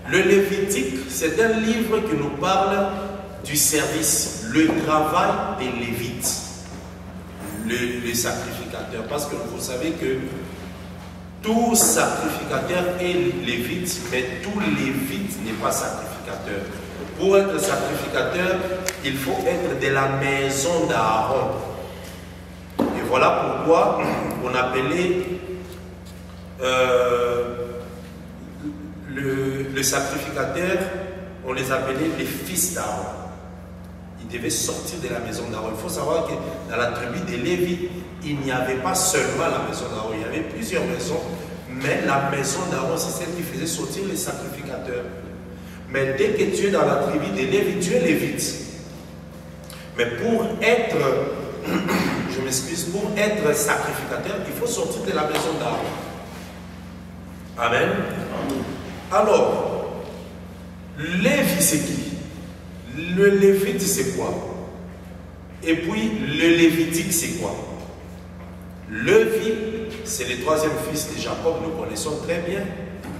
Le Lévitique, c'est un livre qui nous parle du service, le travail des Lévites, les sacrificateurs. Parce que vous savez que tout sacrificateur est lévite, mais tout lévite n'est pas sacrificateur. Pour être sacrificateur, il faut être de la maison d'Aaron. Et voilà pourquoi on appelait le sacrificateur, on les appelait les fils d'Aaron. Ils devaient sortir de la maison d'Aaron. Il faut savoir que dans la tribu des Lévites, il n'y avait pas seulement la maison d'Aaron, il y avait plusieurs maisons, mais la maison d'Aaron, c'est celle qui faisait sortir les sacrificateurs. Mais dès que tu es dans la tribu des Lévites, tu es lévite. Mais pour être, je m'excuse, pour être sacrificateur, il faut sortir de la maison d'Aaron. Amen. Alors, Lévi, c'est qui? Le Lévite, c'est quoi? Et puis, le Lévitique, c'est quoi? Lévi, c'est le troisième fils de Jacob, nous connaissons très bien.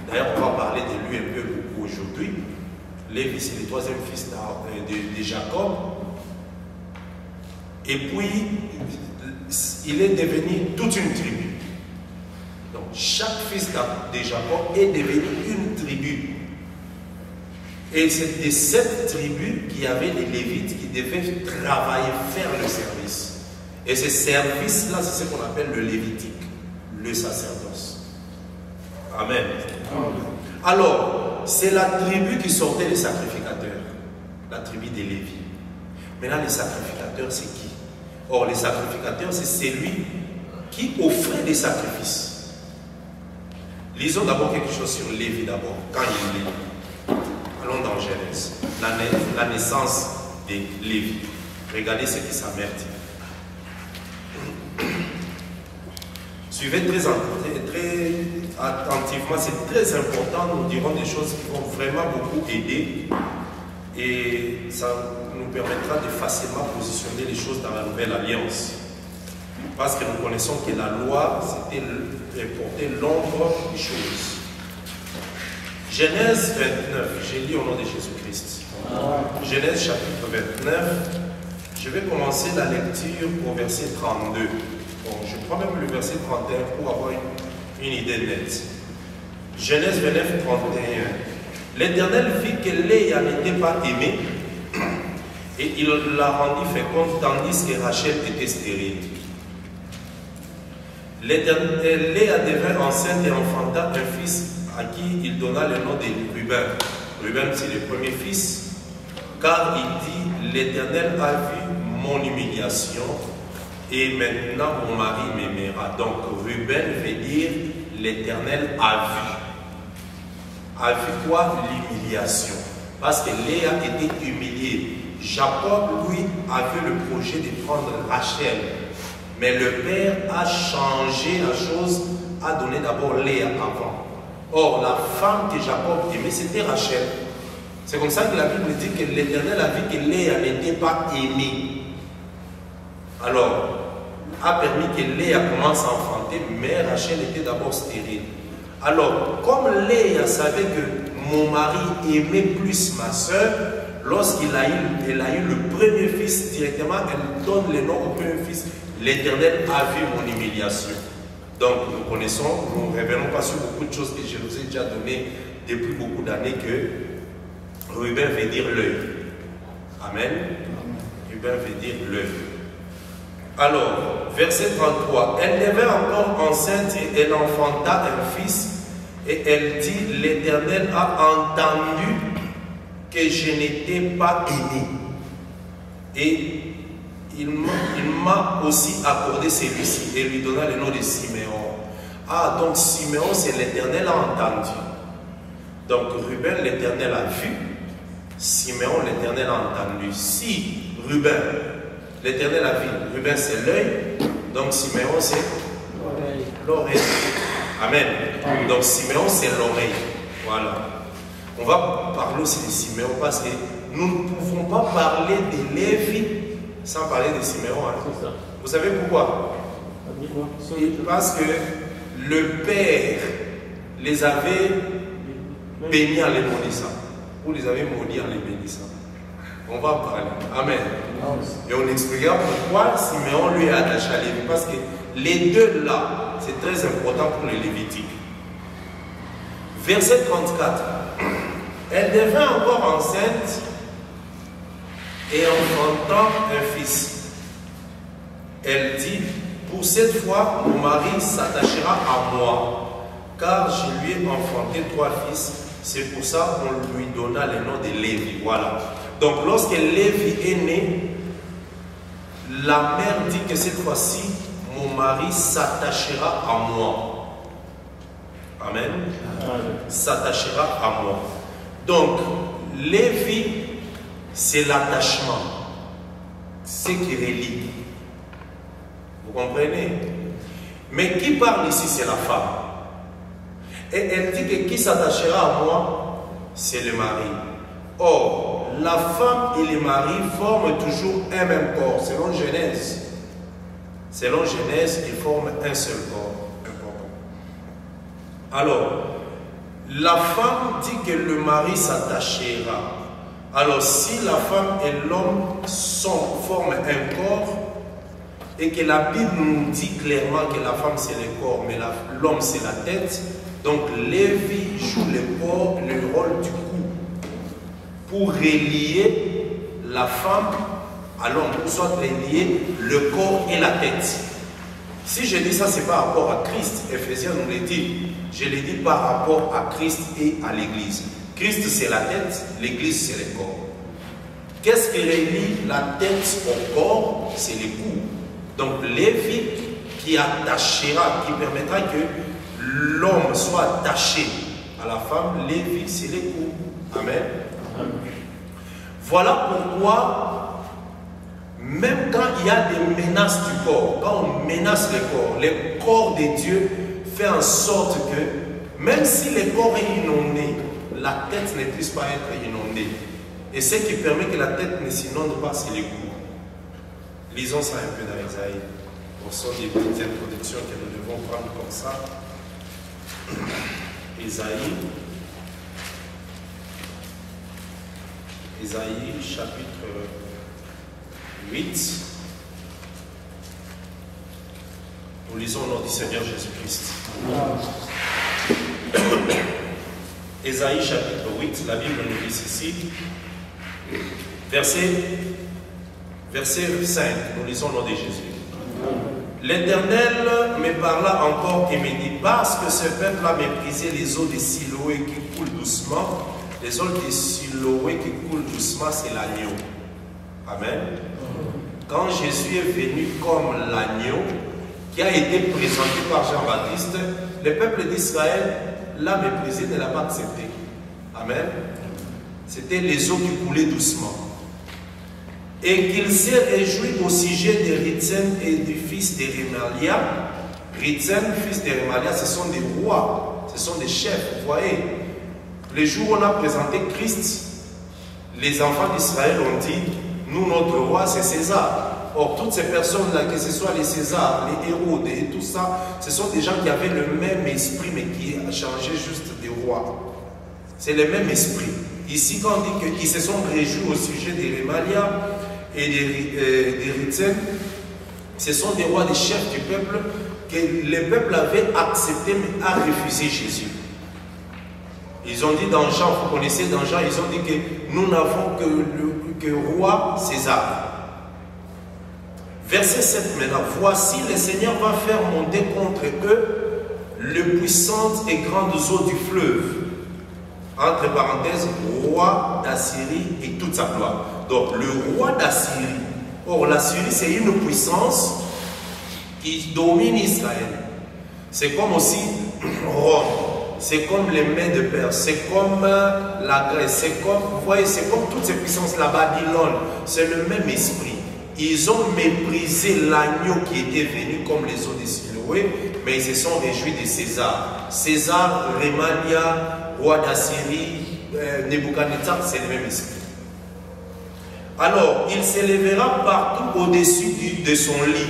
D'ailleurs, on va parler de lui un peu beaucoup aujourd'hui. Lévi, c'est le troisième fils de Jacob. Et puis, il est devenu toute une tribu. Donc, chaque fils de Jacob est devenu une tribu. Et c'est de cette tribu qu'il y avait les Lévites qui devaient travailler, faire le service. Et ce service-là, c'est ce qu'on appelle le Lévitique, le sacerdoce. Amen. Alors, c'est la tribu qui sortait les sacrificateurs, la tribu des Lévis. Maintenant, les sacrificateurs, c'est qui? Or, les sacrificateurs, c'est celui qui offrait des sacrifices. Lisons d'abord quelque chose sur Lévi d'abord, quand il est né. Allons dans Genèse, la naissance de Lévi. Regardez ce que sa mère dit. Suivez très attentivement, c'est très important. Nous dirons des choses qui vont vraiment beaucoup aider et ça nous permettra de facilement positionner les choses dans la nouvelle alliance. Parce que nous connaissons que la loi, c'était porter l'ombre des choses. Genèse 29, j'ai lu au nom de Jésus-Christ. Genèse chapitre 29, je vais commencer la lecture au verset 32. Bon, je prends même le verset 31 pour avoir une idée nette. Genèse 29, 31. L'Éternel vit que Léa n'était pas aimée et il la rendit féconde tandis que Rachel était stérile. Léa devint enceinte et enfanta un fils à qui il donna le nom de Ruben. Ruben, c'est le premier fils, car il dit, l'Éternel a vu mon humiliation et maintenant mon mari m'aimera. Donc Ruben veut dire, l'Éternel a vu. A vu quoi? L'humiliation. Parce que Léa était humiliée. Jacob, lui, avait le projet de prendre Rachel. Mais le père a changé la chose, a donné d'abord Léa avant. Or, la femme que Jacob aimait, c'était Rachel. C'est comme ça que la Bible dit que l'Éternel a vu que Léa n'était pas aimée. Alors, a permis que Léa commence à enfanter, mais Rachel était d'abord stérile. Alors, comme Léa savait que mon mari aimait plus ma soeur, lorsqu'elle a eu le premier fils directement, elle donne le nom au premier fils. L'Éternel a vu mon humiliation. Donc, nous connaissons, nous ne revenons pas sur beaucoup de choses que je vous ai déjà données depuis beaucoup d'années que Ruben veut dire l'œil. Amen. Ruben veut dire l'œil. Alors, verset 33. Elle devint encore enceinte et elle enfanta un fils. Et elle dit, l'Éternel a entendu que je n'étais pas aimé. Et il m'a aussi accordé celui-ci et lui donna le nom de Siméon. Ah, donc Siméon, c'est l'Éternel a entendu. Donc Ruben, l'Éternel a vu. Siméon, l'Éternel a entendu. Si Ruben, l'Éternel a vu, Ruben c'est l'œil, donc Siméon c'est l'oreille. Amen. Donc Siméon c'est l'oreille. Voilà. On va parler aussi de Siméon parce que nous ne pouvons pas parler de Lévi sans parler de Siméon. Hein. Vous savez pourquoi? Parce que le père les avait bénis en les maudissant. Vous les avez maudits en les bénissant. On va en parler. Amen. Et on expliquera pourquoi Siméon lui est attaché à Lévi. Parce que les deux là, c'est très important pour les Lévitiques. Verset 34. Elle devint encore enceinte et enfantant un fils. Elle dit, pour cette fois, mon mari s'attachera à moi, car je lui ai enfanté 3 fils. C'est pour ça qu'on lui donna le nom de Lévi. Voilà. Donc, lorsque Lévi est né, la mère dit que cette fois-ci, mon mari s'attachera à moi. Amen. S'attachera à moi. Donc, Lévi, c'est l'attachement. C'est ce qui relie. Vous comprenez? Mais qui parle ici, c'est la femme. Et elle dit que qui s'attachera à moi, c'est le mari. Or, la femme et le mari forment toujours un même corps, selon Genèse. Selon Genèse, ils forment un seul corps. Alors, la femme dit que le mari s'attachera. Alors, si la femme et l'homme forment un corps, et que la Bible nous dit clairement que la femme c'est le corps, mais l'homme c'est la tête, donc Lévi joue le rôle du cou pour relier la femme à l'homme, pour soit relier le corps et la tête. Si je dis ça, c'est par rapport à Christ. Éphésiens nous le dit. Je le dis par rapport à Christ et à l'Église. Christ c'est la tête, l'Église c'est le corps. Qu'est-ce qui relie la tête au corps? C'est le cou. Donc Lévi qui attachera, qui permettra que l'homme soit attaché à la femme, Lévi c'est le cou. Amen. Voilà pourquoi, même quand il y a des menaces du corps, quand on menace le corps de Dieu fait en sorte que, même si le corps est inondé, la tête ne puisse pas être inondée. Et ce qui permet que la tête ne s'inonde pas, c'est le cou. Lisons ça un peu dans Isaïe. Ce sont des petites introductions que nous devons prendre comme ça. Isaïe chapitre 8. Nous lisons au nom du Seigneur Jésus-Christ. Isaïe chapitre 8, la Bible nous dit ceci. Verset 5, nous lisons au nom de Jésus. L'Éternel me parla encore et me dit, parce que ce peuple a méprisé les eaux de Siloé qui coulent doucement. Les eaux de Siloé qui coulent doucement, c'est l'agneau. Amen. Quand Jésus est venu comme l'agneau qui a été présenté par Jean-Baptiste, le peuple d'Israël l'a méprisé, ne l'a pas accepté. Amen. C'était les eaux qui coulaient doucement. Et qu'il s'est réjoui au sujet de Ritsen et du fils de Remalia. Ritsen, fils de Remalia, ce sont des rois, ce sont des chefs. Vous voyez, le jour où on a présenté Christ, les enfants d'Israël ont dit, nous, notre roi, c'est César. Or, toutes ces personnes-là, que ce soit les Césars, les Hérodes et tout ça, ce sont des gens qui avaient le même esprit, mais qui a changé juste des rois. C'est le même esprit. Ici, quand on dit qu'ils se sont réjouis au sujet des Remalia et des Ritsen, ce sont des rois, des chefs du peuple, que le peuple avait accepté, mais a refusé Jésus. Ils ont dit dans Jean, vous connaissez dans Jean, ils ont dit que nous n'avons que le roi César. Verset 7 maintenant. Voici le Seigneur va faire monter contre eux les puissantes et grandes eaux du fleuve. Entre parenthèses, roi d'Assyrie et toute sa gloire. Donc le roi d'Assyrie. Or l'Assyrie c'est une puissance qui domine Israël. C'est comme aussi Rome. C'est comme les mains de Perse. C'est comme la Grèce. C'est comme, vous voyez, c'est comme toutes ces puissances, la Babylone. C'est le même esprit. Ils ont méprisé l'agneau qui était venu comme les eaux de Siloé, mais ils se sont réjouis de César. César, Remalia, roi d'Assyrie, Nebuchadnezzar, c'est le même esprit. Alors, il s'élèvera partout au-dessus de son lit.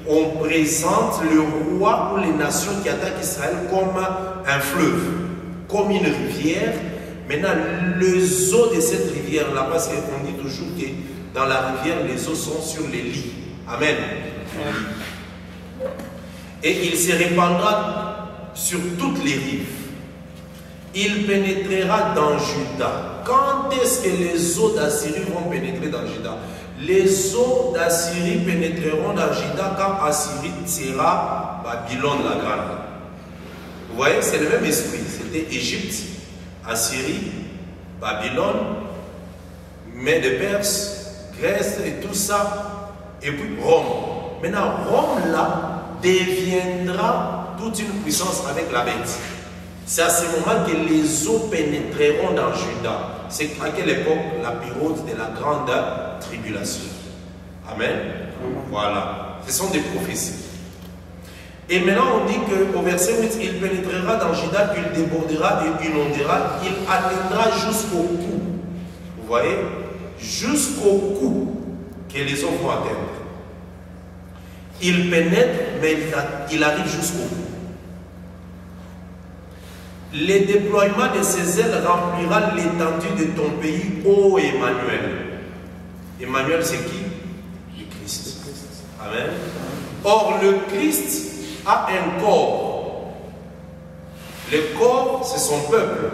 On présente le roi ou les nations qui attaquent Israël comme un fleuve, comme une rivière, Maintenant, les eaux de cette rivière-là, parce qu'on dit toujours que dans la rivière, les eaux sont sur les lits. Amen. Et il se répandra sur toutes les rives. Il pénétrera dans Juda. Quand est-ce que les eaux d'Assyrie vont pénétrer dans Juda? Les eaux d'Assyrie pénétreront dans Juda quand Assyrie sera Babylone la grande. Vous voyez, c'est le même esprit. C'était Égypte, Assyrie, Babylone, mais de Perse, Grèce et tout ça, et puis Rome. Maintenant, Rome là deviendra toute une puissance avec la bête. C'est à ce moment que les eaux pénétreront dans Juda. C'est à quelle époque? La période de la grande tribulation. Amen. Voilà. Ce sont des prophéties. Et maintenant on dit qu'au verset 8, il pénétrera dans Juda, il débordera et inondera, il atteindra jusqu'au cou. Vous voyez? Jusqu'au cou que les eaux vont atteindre. Il pénètre, mais il arrive jusqu'au cou. Le déploiement de ses ailes remplira l'étendue de ton pays, ô Emmanuel. Emmanuel, c'est qui? Le Christ. Amen. Or, le Christ a un corps. Le corps, c'est son peuple.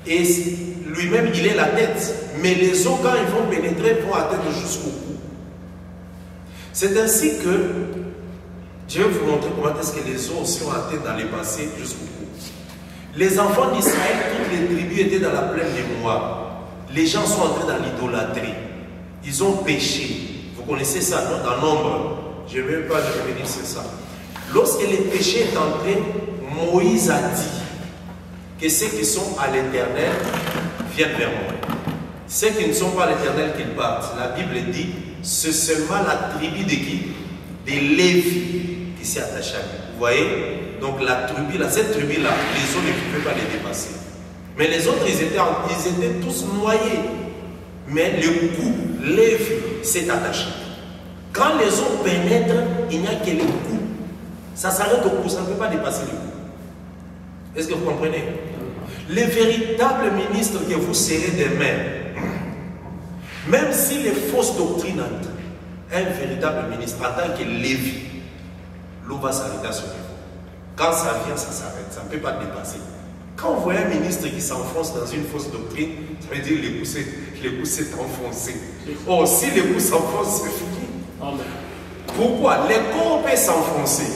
Et lui-même, il est la tête. Mais les eaux, quand ils vont pénétrer, vont atteindre jusqu'au cou. C'est ainsi que je vais vous montrer comment est-ce que les eaux sont atteintes dans les passés jusqu'au cou. Les enfants d'Israël, toutes les tribus étaient dans la plaine de Moab. Les gens sont entrés dans l'idolâtrie. Ils ont péché. Vous connaissez ça, non? Dans Nombre. Je ne vais pas revenir sur ça. Lorsque le péché est entré, Moïse a dit que ceux qui sont à l'Éternel viennent vers moi. Ceux qui ne sont pas à l'Éternel qu'ils partent. La Bible dit, c'est seulement la tribu de qui? De Lévi qui s'est attachée à lui. Vous voyez? Donc la tribu là, cette tribu-là, les autres ne pouvaient pas les dépasser. Mais les autres, ils étaient tous noyés. Mais le cou, Lévi, s'est attaché. Quand les autres pénètrent, il n'y a que le cou. Ça s'arrête au cou, ça ne peut pas dépasser le cou. Est-ce que vous comprenez? Les véritables ministres que vous serez demain, même si les fausses doctrines entrent, un véritable ministre, en tant que Lévi, l'eau va s'arrêter à ce niveau. Quand ça vient, ça s'arrête, ça ne peut pas dépasser. Quand vous voyez un ministre qui s'enfonce dans une fausse doctrine, ça veut dire que l'époux s'est enfoncé. Or, si l'époux s'enfonce, c'est fini. Amen. Pourquoi? Les corps peuvent s'enfoncer,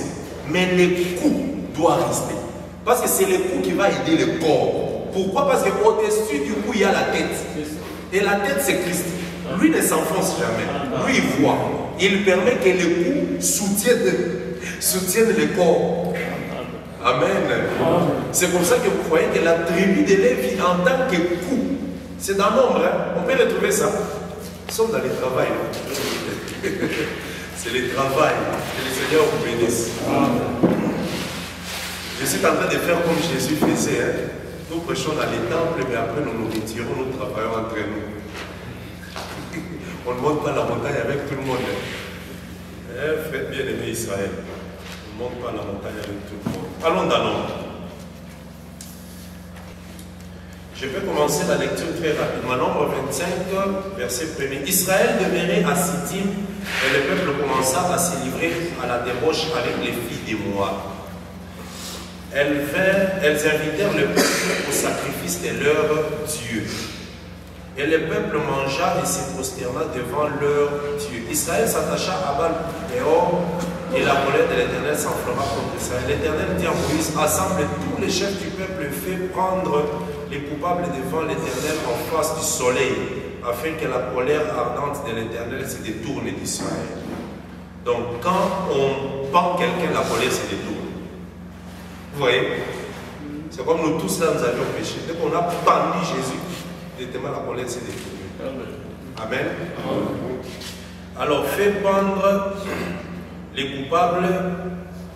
mais le cou doit rester. Parce que c'est le cou qui va aider le corps. Pourquoi? Parce qu'au-dessus du cou, il y a la tête. Et la tête, c'est Christ. Lui ne s'enfonce jamais. Lui, il voit. Il permet que le cou soutienne le corps. Amen. C'est pour ça que vous voyez que la tribu de Lévi en tant que cou, c'est dans Nombre, hein? On peut retrouver ça. Nous sommes dans le travail. C'est le travail. Que le Seigneur vous bénisse. Je suis en train de faire comme Jésus faisait. Hein? Nous prêchons dans les temples, mais après nous nous retirons, nous travaillons entre nous. On ne monte pas la montagne avec tout le monde. Faites bien aimer Israël. On ne monte pas la montagne avec tout le monde. Allons dans Nombre. Je peux commencer la lecture très rapidement. Nombre 25, verset 1er. Israël demeurait à Sittim et le peuple commença à se livrer à la débauche avec les filles de Moab. Elles invitèrent le peuple au sacrifice de leur Dieu. Et le peuple mangea et se prosterna devant leur Dieu. Israël s'attacha à Baal-Péor et la colère de l'Éternel s'enflamma contre Israël. L'Éternel dit à Moïse, assemble tous les chefs du peuple et fais prendre les coupables devant l'Éternel en face du soleil, afin que la colère ardente de l'Éternel se détourne d'Israël. Donc quand on pend quelqu'un, la colère se détourne. Vous voyez? C'est comme nous tous là, nous avions péché. Dès qu'on a pendu Jésus, directement la colère s'est détournée. Amen. Alors, fais pendre les coupables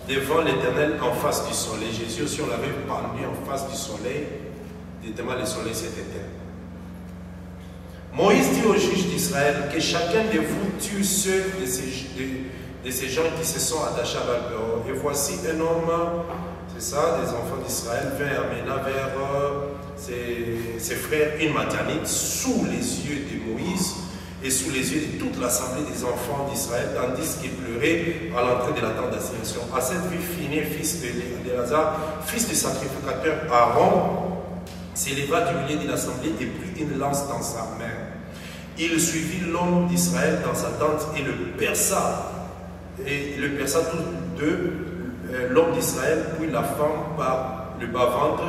devant l'Éternel en face du soleil. Jésus aussi, on l'avait pendu en face du soleil. Directement, le soleil s'est éteint. Moïse dit aux juges d'Israël que chacun de vous tue ceux de ces gens qui se sont attachés à Baal-Péor. Et voici un homme, c'est ça, des enfants d'Israël, vint et amena vers ses frères une Madianite sous les yeux de Moïse et sous les yeux de toute l'assemblée des enfants d'Israël, tandis qu'ils pleuraient à l'entrée de la tente d'assignation. À cette vue, Phiné, fils d'Éléazar, fils du sacrificateur Aaron, s'éleva du milieu de l'assemblée et prit une lance dans sa main. Il suivit l'homme d'Israël dans sa tente et le perça. Et le perça tous deux, l'homme d'Israël, puis la femme par le bas-ventre,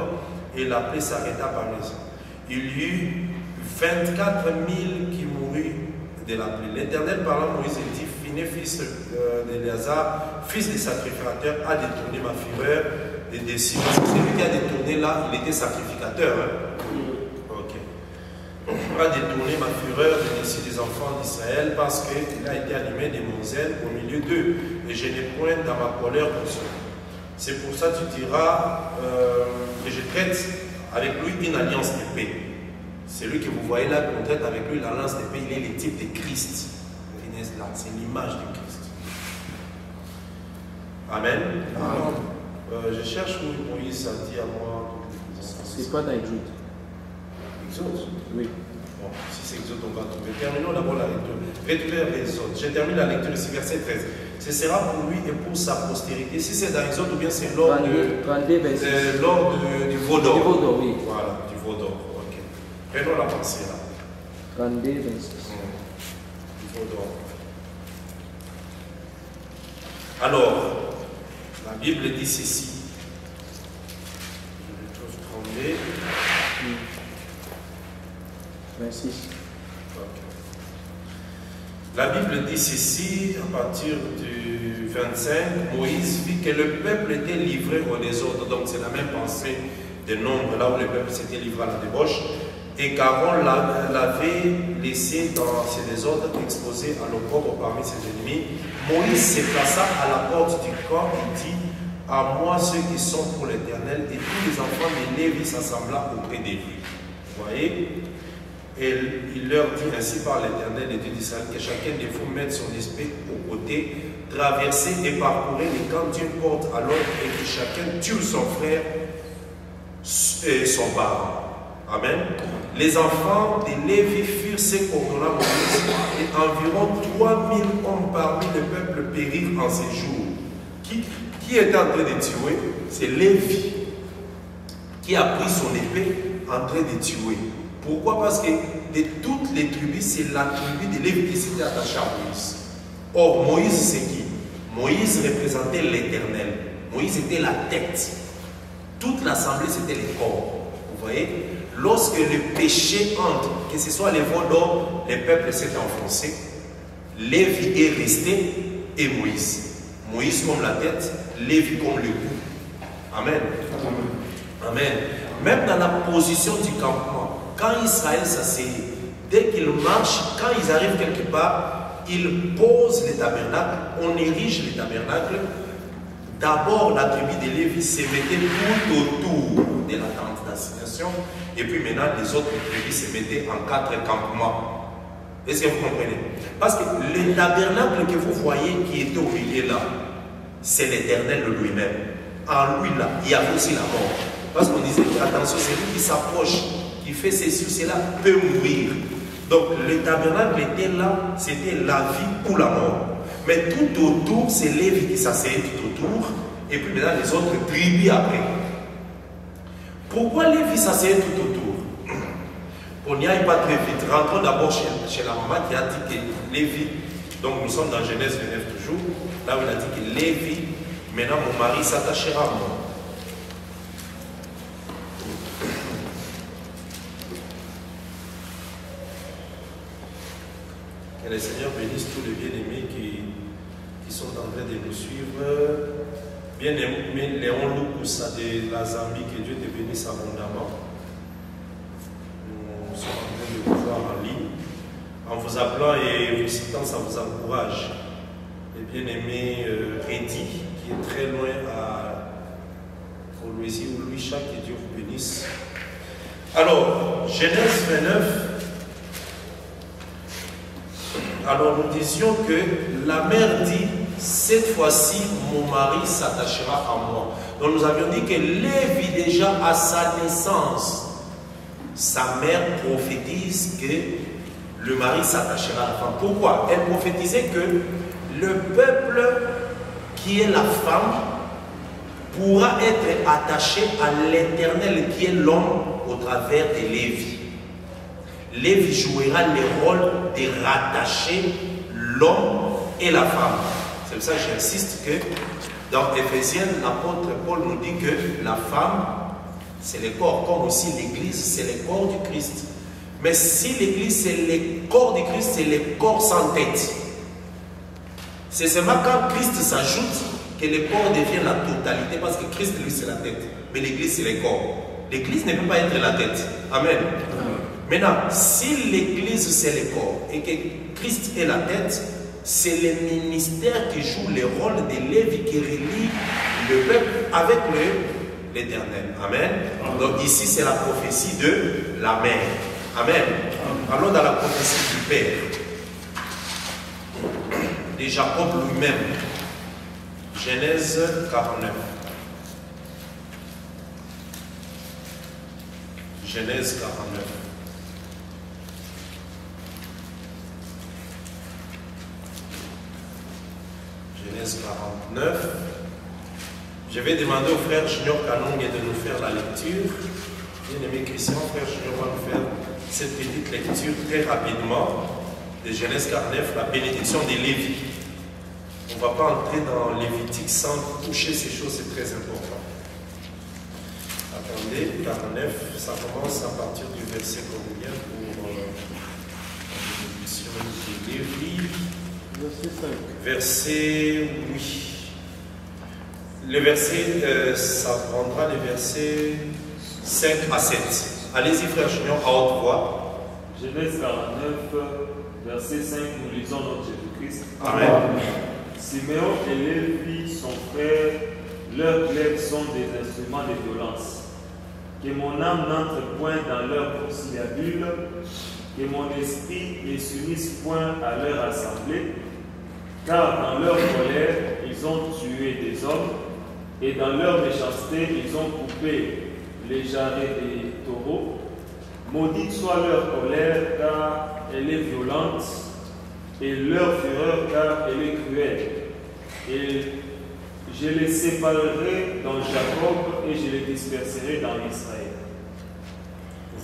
et la plaie s'arrêta par les yeux. Il y eut 24 000 qui moururent de la plaie. L'Éternel parla à Moïse et dit, Phiné, fils d'Éléazar, fils des sacrificateurs, a détourné ma fureur et des cieux. C'est lui qui a détourné là, il était sacrificateur. Ok. A détourné ma fureur des cieux des enfants d'Israël parce qu'il a été animé de mon zèle au milieu d'eux et je n'ai point dans ma colère pour ceux. C'est pour ça que tu diras que je traite avec lui une alliance d'épée. Celui que vous voyez là, qu'on traite avec lui l'alliance d'épée, il est le type de Christ. C'est l'image de Christ. Amen. Je cherche où Moïse a dit à moi. C'est pas dans Exode. Exode? Oui. Bon, si c'est Exode, on va trouver. Terminons d'abord la lecture. Récupère Exode. Je termine la lecture ici, verset 13. Ce sera pour lui et pour sa postérité. Si c'est dans Exode ou bien c'est lors du veau d'or. Du veau d'or, oui. Voilà, du veau d'or. Ok. Prenons la pensée là. 32, 26. Du veau d'or. Alors, la Bible dit ceci. Je trouve 32. 26. La Bible dit ceci, à partir du 25, Moïse vit que le peuple était livré au désordre. Donc c'est la même pensée de nombre, là où le peuple s'était livré à la débauche. Et qu'Aaron l'avait laissé dans ses désordres, exposé à l'opprobre parmi ses ennemis. Moïse se plaça à la porte du camp et dit, à moi ceux qui sont pour l'Éternel, et tous les enfants de Lévi s'assembla auprès de lui. Vous voyez? Et il leur dit ainsi par l'Éternel, le Dieu d'Israël, que chacun de vous mette son esprit au côté, traverser et parcourir les camps d'une porte à l'autre, et que chacun tue son frère et son parent. Amen. Les enfants de Lévi firent ce qu'ordonna Moïse, et environ 3000 hommes parmi le peuple périrent en ces jours. Qui était en train de tuer? C'est Lévi, qui a pris son épée en train de tuer. Pourquoi? Parce que de toutes les tribus, c'est la tribu de Lévi qui s'était attachée à Moïse. Or, Moïse, c'est qui? Moïse représentait l'Éternel. Moïse était la tête. Toute l'assemblée, c'était les corps. Vous voyez? Lorsque le péché entre, que ce soit les veaux d'or, le peuple s'est enfoncé. Lévi est resté et Moïse. Moïse comme la tête, Lévi comme le cou. Amen. Amen. Même dans la position du campement, quand Israël s'assied, dès qu'ils marchent, quand ils arrivent quelque part, ils posent les tabernacles, on érige les tabernacles. D'abord, la tribu de Lévi se mettait tout autour de la tente d'assignation, et puis maintenant, les autres tribus se mettaient en 4 campements. Est-ce que vous comprenez? Parce que le tabernacle que vous voyez qui était au milieu là, c'est l'Éternel lui-même. En lui là, il y avait aussi la mort. Parce qu'on disait, attention, c'est lui qui s'approche, qui fait ceci ou cela, peut mourir. Donc le tabernacle était là, c'était la vie ou la mort. Mais tout autour, c'est Lévi qui s'asseyait tout autour, et puis maintenant les autres tribus après. Pourquoi Lévi s'asseyait tout autour? On n'y aille pas très vite. Rentrons d'abord chez la maman qui a dit que Lévi, donc nous sommes dans Genèse 29 toujours, là où il a dit que Lévi, maintenant mon mari s'attachera à moi. Que le Seigneur bénisse tous les bien-aimés qui sont en train de nous suivre. Bien-aimé Léon Loukoussa de la Zambie, que Dieu te bénisse abondamment. Nous sommes en train de vous voir en ligne. En vous appelant et vous citant, ça vous encourage. Et bien-aimé Reddy, qui est très loin à Louisie ou Louis-Cha, que Dieu vous bénisse. Alors, Genèse 29. Alors nous disions que la mère dit, cette fois-ci mon mari s'attachera à moi. Donc nous avions dit que Lévi déjà à sa naissance sa mère prophétise que le mari s'attachera à la femme. Pourquoi? Elle prophétisait que le peuple qui est la femme pourra être attaché à l'Éternel qui est l'homme au travers de Lévi. Lévi jouera le rôle de rattacher l'homme et la femme. C'est pour ça que j'insiste que dans Éphésiens, l'apôtre Paul nous dit que la femme, c'est le corps, comme aussi l'Église, c'est le corps du Christ. Mais si l'Église, c'est le corps du Christ, c'est le corps sans tête. C'est seulement quand Christ s'ajoute que le corps devient la totalité, parce que Christ, lui, c'est la tête. Mais l'Église, c'est le corps. L'Église ne peut pas être la tête. Amen. Maintenant, si l'Église, c'est le corps, et que Christ est la tête, c'est le ministère qui joue le rôle de Lévi qui relie le peuple avec l'Éternel. Amen. Donc ici, c'est la prophétie de la mère. Amen. Allons dans la prophétie du Père, de Jacob lui-même. Genèse 49. Genèse 49. Genèse 49. Je vais demander au frère Junior Kanong de nous faire la lecture. Bien-aimé Christian, frère Junior va nous faire cette petite lecture très rapidement de Genèse 49, la bénédiction de Lévi. On ne va pas entrer dans Lévitique sans toucher ces choses, c'est très important. Attendez, 49, ça commence à partir du verset combien pour la bénédiction de Lévi? Verset 5. Verset, oui. Le verset, ça prendra les versets 5 à 7. Allez-y, frère Junior, à haute voix. Genèse 49, verset 5, nous lisons notre Jésus-Christ. Amen. Siméon et Lévi, son frère, leurs glaives sont des instruments de violence. Que mon âme n'entre point dans leur conciliabule, que mon esprit ne s'unisse point à leur assemblée, car dans leur colère, ils ont tué des hommes, et dans leur méchanceté, ils ont coupé les jarrets des taureaux. Maudite soit leur colère, car elle est violente, et leur fureur, car elle est cruelle. Et je les séparerai dans Jacob, et je les disperserai dans Israël.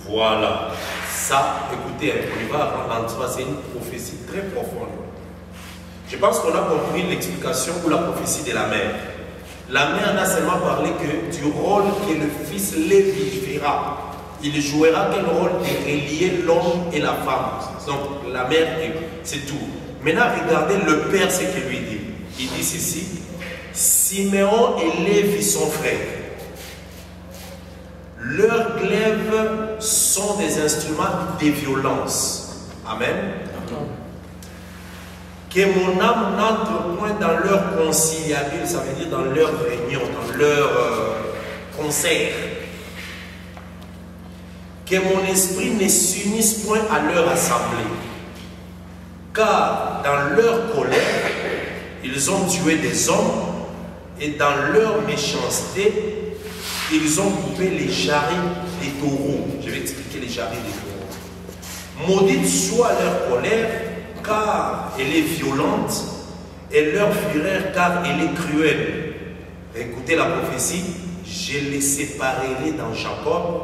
Voilà. Ça, écoutez, on va rentrer, c'est une prophétie très profonde. Je pense qu'on a compris l'explication ou la prophétie de la mère. La mère n'a seulement parlé que du rôle que le fils Lévi fera. Il jouera quel rôle de relier l'homme et la femme. Donc la mère, c'est tout. Maintenant, regardez le père ce qu'il lui dit. Il dit ceci: Siméon et Lévi sont frères. Leurs glaives sont des instruments de violence. Amen. Que mon âme n'entre point dans leur conciliabule, ça veut dire dans leur réunion, dans leur concert. Que mon esprit ne s'unisse point à leur assemblée. Car dans leur colère, ils ont tué des hommes, et dans leur méchanceté, ils ont coupé les jarrets des taureaux. Je vais expliquer les jarrets des taureaux. Maudite soit leur colère, car elle est violente, et leur fureur, car elle est cruelle. Écoutez la prophétie: je les séparerai dans Jacob,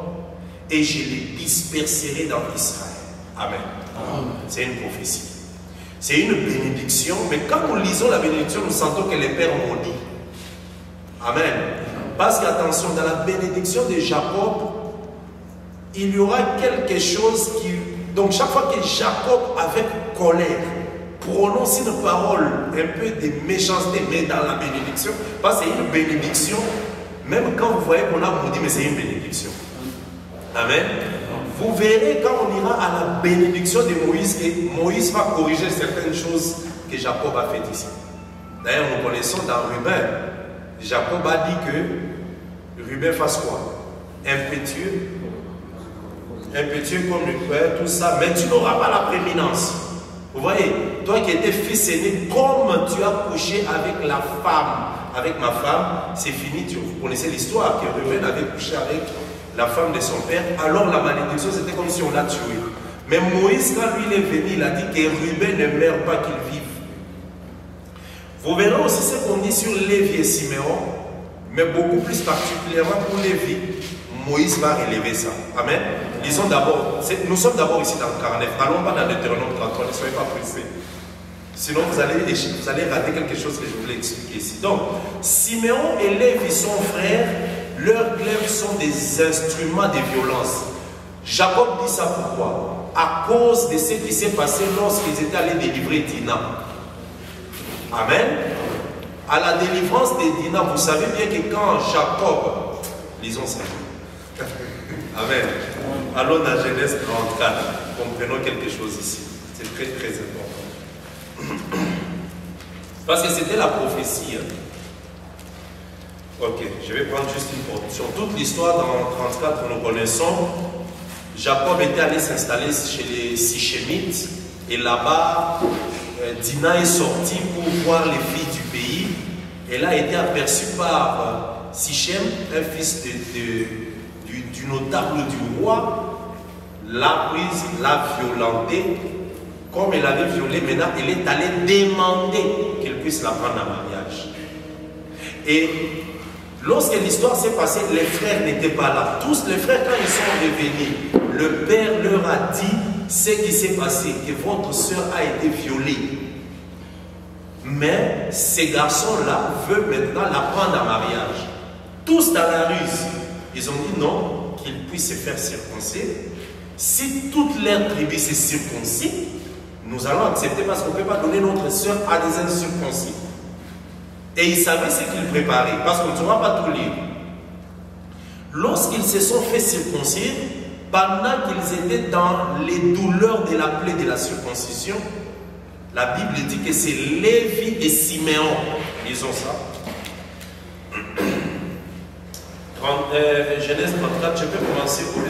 et je les disperserai dans Israël. Amen. C'est une prophétie. C'est une bénédiction, mais quand nous lisons la bénédiction, nous sentons que les pères maudit. Amen. Parce qu'attention, dans la bénédiction de Jacob, il y aura quelque chose qui... Donc chaque fois que Jacob, avec colère, prononce une parole un peu de méchanceté, mais dans la bénédiction, parce que c'est une bénédiction, même quand vous voyez qu'on a maudit, mais c'est une bénédiction. Amen. Vous verrez quand on ira à la bénédiction de Moïse, et Moïse va corriger certaines choses que Jacob a faites ici. D'ailleurs, nous connaissons dans Ruben, Jacob a dit que Ruben fasse quoi? Impétueux comme le père, tout ça, mais tu n'auras pas la prééminence. Vous voyez, toi qui étais fils aîné, comme tu as couché avec la femme, avec ma femme, c'est fini. Vous connaissez l'histoire que Ruben avait couché avec la femme de son père, alors la malédiction, c'était comme si on l'a tué. Mais Moïse, quand lui il est venu, il a dit que Ruben ne meurt pas, qu'il vive. Vous verrez aussi ce qu'on dit sur Lévi et Siméon, mais beaucoup plus particulièrement pour Lévi. Moïse va relever ça. Amen. Lisons d'abord, nous sommes d'abord ici dans le 49. Allons pas dans Deutéronome 33, ne soyez pas pressés. Sinon vous allez rater quelque chose que je voulais expliquer ici. Donc, Siméon et Lévi sont frères, leurs glaives sont des instruments de violence. Jacob dit ça pourquoi? À cause de ce qui s'est passé lorsqu'ils étaient allés délivrer Dina. Amen. À la délivrance de Dina, vous savez bien que quand Jacob, lisons ça. Amen. Allons dans Genèse 34, comprenons quelque chose ici. C'est très très important. Parce que c'était la prophétie. Ok, je vais prendre juste une portion. Toute l'histoire dans 34, nous connaissons. Jacob était allé s'installer chez les Sichémites. Et là-bas, Dina est sortie pour voir les filles du pays. Elle a été aperçue par Sichem, un fils du notable du roi. L'a prise, l'a violentée. Comme elle avait violé, maintenant elle est allée demander qu'elle puisse la prendre en mariage. Et lorsque l'histoire s'est passée, les frères n'étaient pas là. Tous les frères, quand ils sont revenus, le père leur a dit ce qui s'est passé, que votre soeur a été violée. Mais ces garçons-là veulent maintenant la prendre en mariage. Tous dans la ruse, ils ont dit non, qu'ils puissent se faire circoncire. Si toute leur tribu se circoncit, nous allons accepter parce qu'on ne peut pas donner notre soeur à des incirconcis. Et ils savaient ce qu'ils préparaient, parce qu'on ne saura pas tout lire. Lorsqu'ils se sont fait circoncire, pendant qu'ils étaient dans les douleurs de la plaie de la circoncision, la Bible dit que c'est Lévi et Siméon. Lisons ça. Genèse 34, je peux commencer au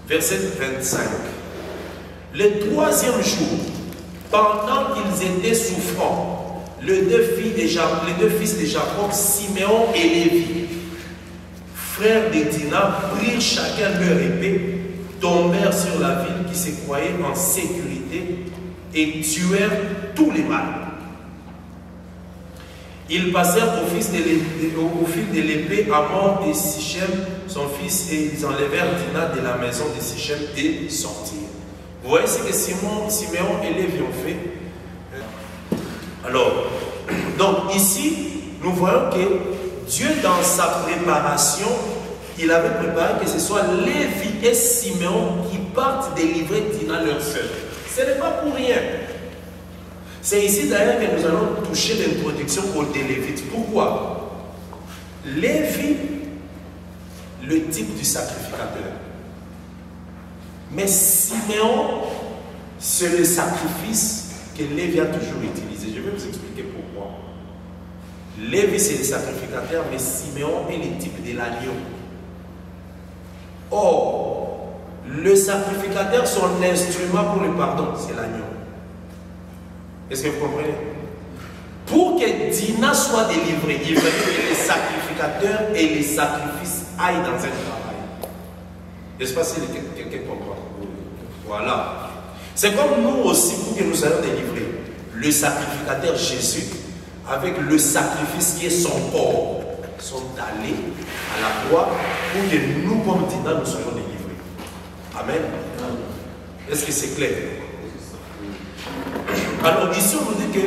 verset 25. Le troisième jour, pendant qu'ils étaient souffrants, les deux fils de Jacob, Siméon et Lévi, frères de Dina, prirent chacun leur épée, tombèrent sur la ville qui se croyait en sécurité et tuèrent tous les mâles. Ils passèrent au fil de l'épée à mort de Sichem, son fils, et ils enlevèrent Dina de la maison de Sichem et sortirent. Vous voyez ce que Siméon et Lévi ont fait. Alors, donc ici, nous voyons que Dieu, dans sa préparation, il avait préparé que ce soit Lévi et Siméon qui partent délivrer Dina leur sœur. Ce n'est pas pour rien. C'est ici d'ailleurs que nous allons toucher l'introduction aux Lévites. Pourquoi? Lévi, le type du sacrificateur. Mais Siméon, c'est le sacrifice que Lévi a toujours utilisé. Je vais vous expliquer pourquoi. Lévi, c'est le sacrificateur, mais Siméon est le type de l'agneau. Or, le sacrificateur, son instrument pour le pardon, c'est l'agneau. Est-ce que vous comprenez? Pour que Dina soit délivrée, il fallait que les sacrificateurs et les sacrifices aillent dans un travail. N'est-ce pas si quelqu'un comprend? Voilà. C'est comme nous aussi, pour que nous soyons délivrés. Le sacrificateur Jésus, avec le sacrifice qui est son corps, sont allés à la croix pour que nous, comme Dina, nous soyons délivrés. Amen. Est-ce que c'est clair? Alors ici on nous dit que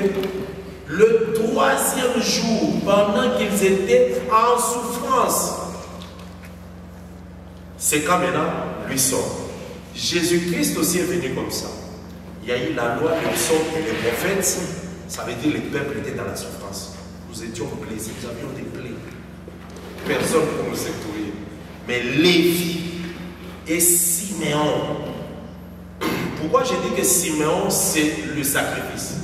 le troisième jour, pendant qu'ils étaient en souffrance, c'est quand maintenant lui sort. Jésus-Christ aussi est venu comme ça. Il y a eu la loi, le psaume et les prophètes. Ça veut dire que le peuple était dans la souffrance. Nous étions blessés, nous avions des plaies. Personne pour nous secourir. Mais Lévi et Siméon. Pourquoi j'ai dit que Siméon c'est le sacrifice?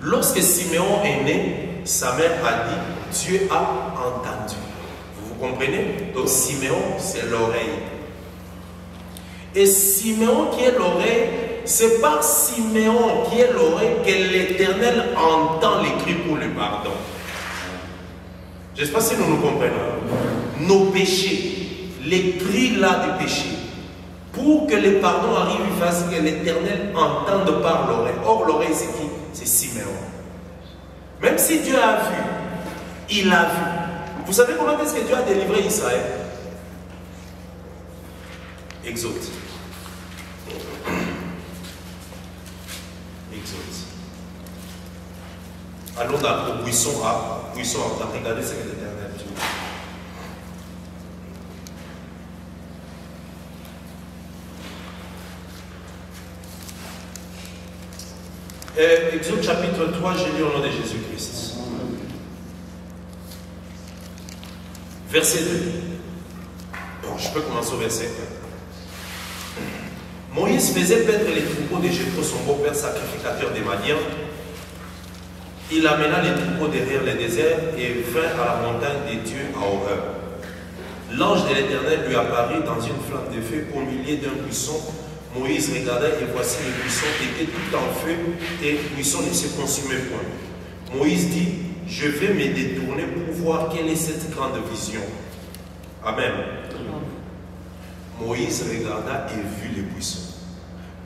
Lorsque Siméon est né, sa mère a dit Dieu a entendu. Vous comprenez? Donc Siméon c'est l'oreille. Et Siméon qui est l'oreille, c'est par Siméon qui est l'oreille que l'Éternel entend les cris pour le pardon. Je ne sais pas si nous nous comprenons. nos péchés, les cris là du péché, pour que le pardon arrive, il fasse que l'Éternel entende par l'oreille. Or, l'oreille, c'est qui? C'est Siméon. Même si Dieu a vu, il a vu. Vous savez comment est-ce que Dieu a délivré Israël? Exode. Exode. Allons au buisson A. Buisson A. Regardez ce que l'Éternel dit. Exode chapitre 3, j'ai lu au nom de Jésus-Christ. Verset 2. Bon, je peux commencer au verset 1. Moïse faisait paître les troupeaux de Jéthro, son beau-père sacrificateur des Madians. Il amena les troupeaux derrière le désert et vint à la montagne des dieux à Horeb. L'ange de l'Éternel lui apparut dans une flamme de feu au milieu d'un buisson. Moïse regarda et voici le buisson était tout en feu et le buisson ne se consumait point. Moïse dit, je vais me détourner pour voir quelle est cette grande vision. Amen. Moïse regarda et vit le buisson.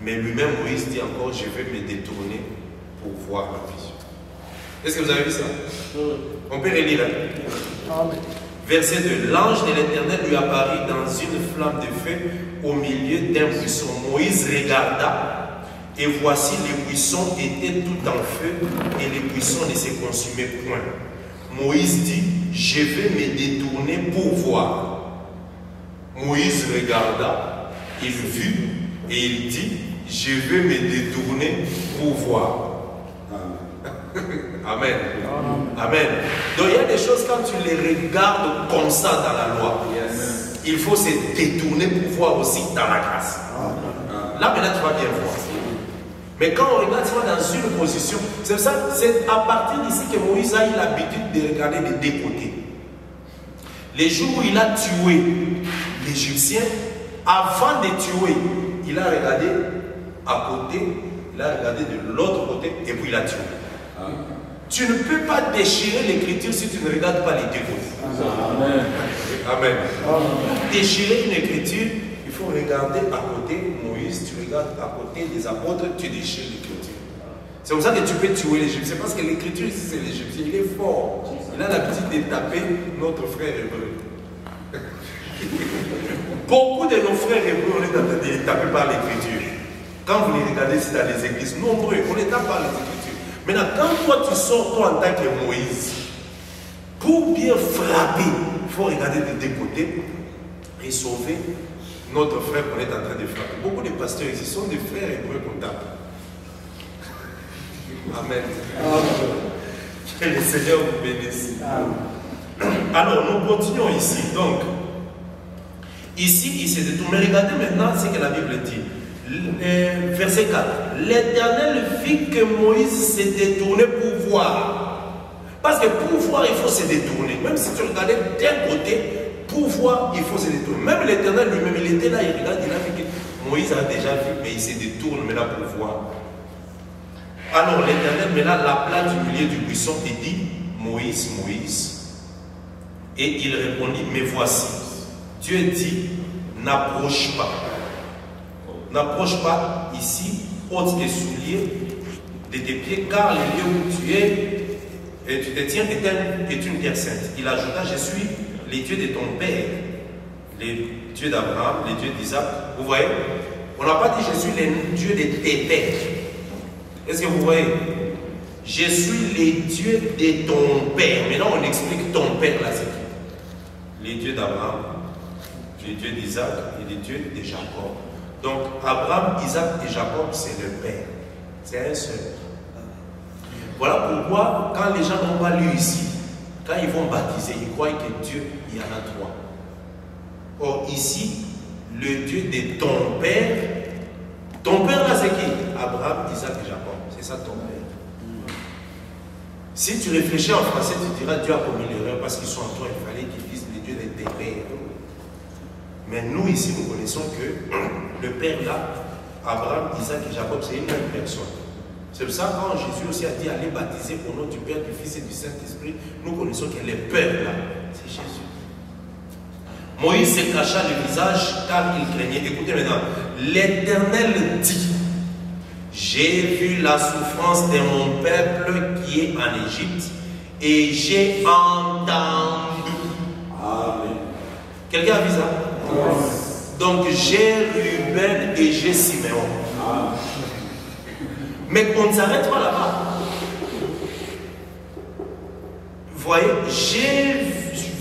Mais lui-même, Moïse dit encore, je vais me détourner pour voir la vision. Est-ce que vous avez vu ça? On peut relire. Amen. Verset 2. L'ange de l'Éternel lui apparut dans une flamme de feu au milieu d'un buisson. Moïse regarda et voici les buissons étaient tout en feu et les buissons ne se consumaient point. Moïse dit, je vais me détourner pour voir. Moïse regarda, il vit et il dit, je vais me détourner pour voir. Amen. Amen. Donc il y a des choses quand tu les regardes comme ça dans la loi, il faut se détourner pour voir aussi dans la grâce. Là maintenant tu vas bien voir. Mais quand on regarde, tu vas dans une position. C'est ça, c'est à partir d'ici que Moïse a eu l'habitude de regarder des deux côtés. Les jours où il a tué l'Égyptien, avant de tuer, il a regardé à côté, il a regardé de l'autre côté et puis il a tué. Tu ne peux pas déchirer l'écriture si tu ne regardes pas les deux côtés. Amen. Amen. Pour déchirer une écriture, il faut regarder à côté. Moïse, tu regardes à côté des apôtres, tu déchires l'écriture. C'est comme ça que tu peux tuer l'Égyptien. Parce que l'écriture ici, c'est l'Égyptien. Il est fort. Il a l'habitude de taper notre frère hébreu. Beaucoup de nos frères hébreux, on est en train de les taper par l'écriture. Quand vous les regardez ici dans les églises, nombreux, on les tape par les écritures. Maintenant, quand toi tu sors, toi en tant que Moïse, pour bien frapper, il faut regarder des deux côtés et sauver notre frère qu'on est en train de frapper. Beaucoup de pasteurs ici sont des frères hébreux qu'on tape. Amen. Que le Seigneur vous bénisse. Alors, nous continuons ici. Donc, ici, il s'est détourné. Regardez maintenant ce que la Bible dit. Verset 4. L'Éternel vit que Moïse s'est détourné pour voir. Parce que pour voir, il faut se détourner. Même si tu regardais d'un côté, pour voir, il faut se détourner. Même l'Éternel lui-même, il était là, il regarde, il a vu que Moïse a déjà vu, mais il se détourne maintenant pour voir. Alors l'Éternel maintenant l'appela du milieu du buisson et dit, Moïse, Moïse. Et il répondit, mais voici. Dieu dit, n'approche pas. N'approche pas ici, ôte tes souliers de tes pieds, car le lieu où tu es et tu te tiens est une terre sainte. Il ajouta, je suis les dieux de ton père, les dieux d'Abraham, les dieux d'Isaac. Vous voyez, on n'a pas dit je suis les dieux de tes pères. Est-ce que vous voyez? Je suis les dieux de ton père. Maintenant on explique ton père là, c'est qui? Les dieux d'Abraham, les dieux d'Isaac et les dieux de Jacob. Donc, Abraham, Isaac et Jacob, c'est le père. C'est un seul. Voilà pourquoi, quand les gens n'ont pas lu ici, quand ils vont baptiser, ils croient que Dieu, il y en a trois. Or, ici, le Dieu de ton père là, c'est qui? Abraham, Isaac et Jacob. C'est ça ton père. Si tu réfléchis en français, tu diras Dieu a commis l'erreur parce qu'ils sont en toi. Il fallait qu'ils disent le Dieu de tes pères. Mais nous ici, nous connaissons que le père là, Abraham, Isaac et Jacob, c'est une même personne. C'est pour ça quand Jésus aussi a dit allez baptiser au nom du Père, du Fils et du Saint-Esprit, nous connaissons que le Père là, c'est Jésus. Moïse se cacha le visage car il craignait. Écoutez maintenant, l'Éternel dit, j'ai vu la souffrance de mon peuple qui est en Égypte et j'ai entendu. Amen. Quelqu'un a vu ça? Amen. Donc j'ai Ruben et j'ai Siméon. Amen. Mais on ne s'arrête pas là-bas. Vous voyez, j'ai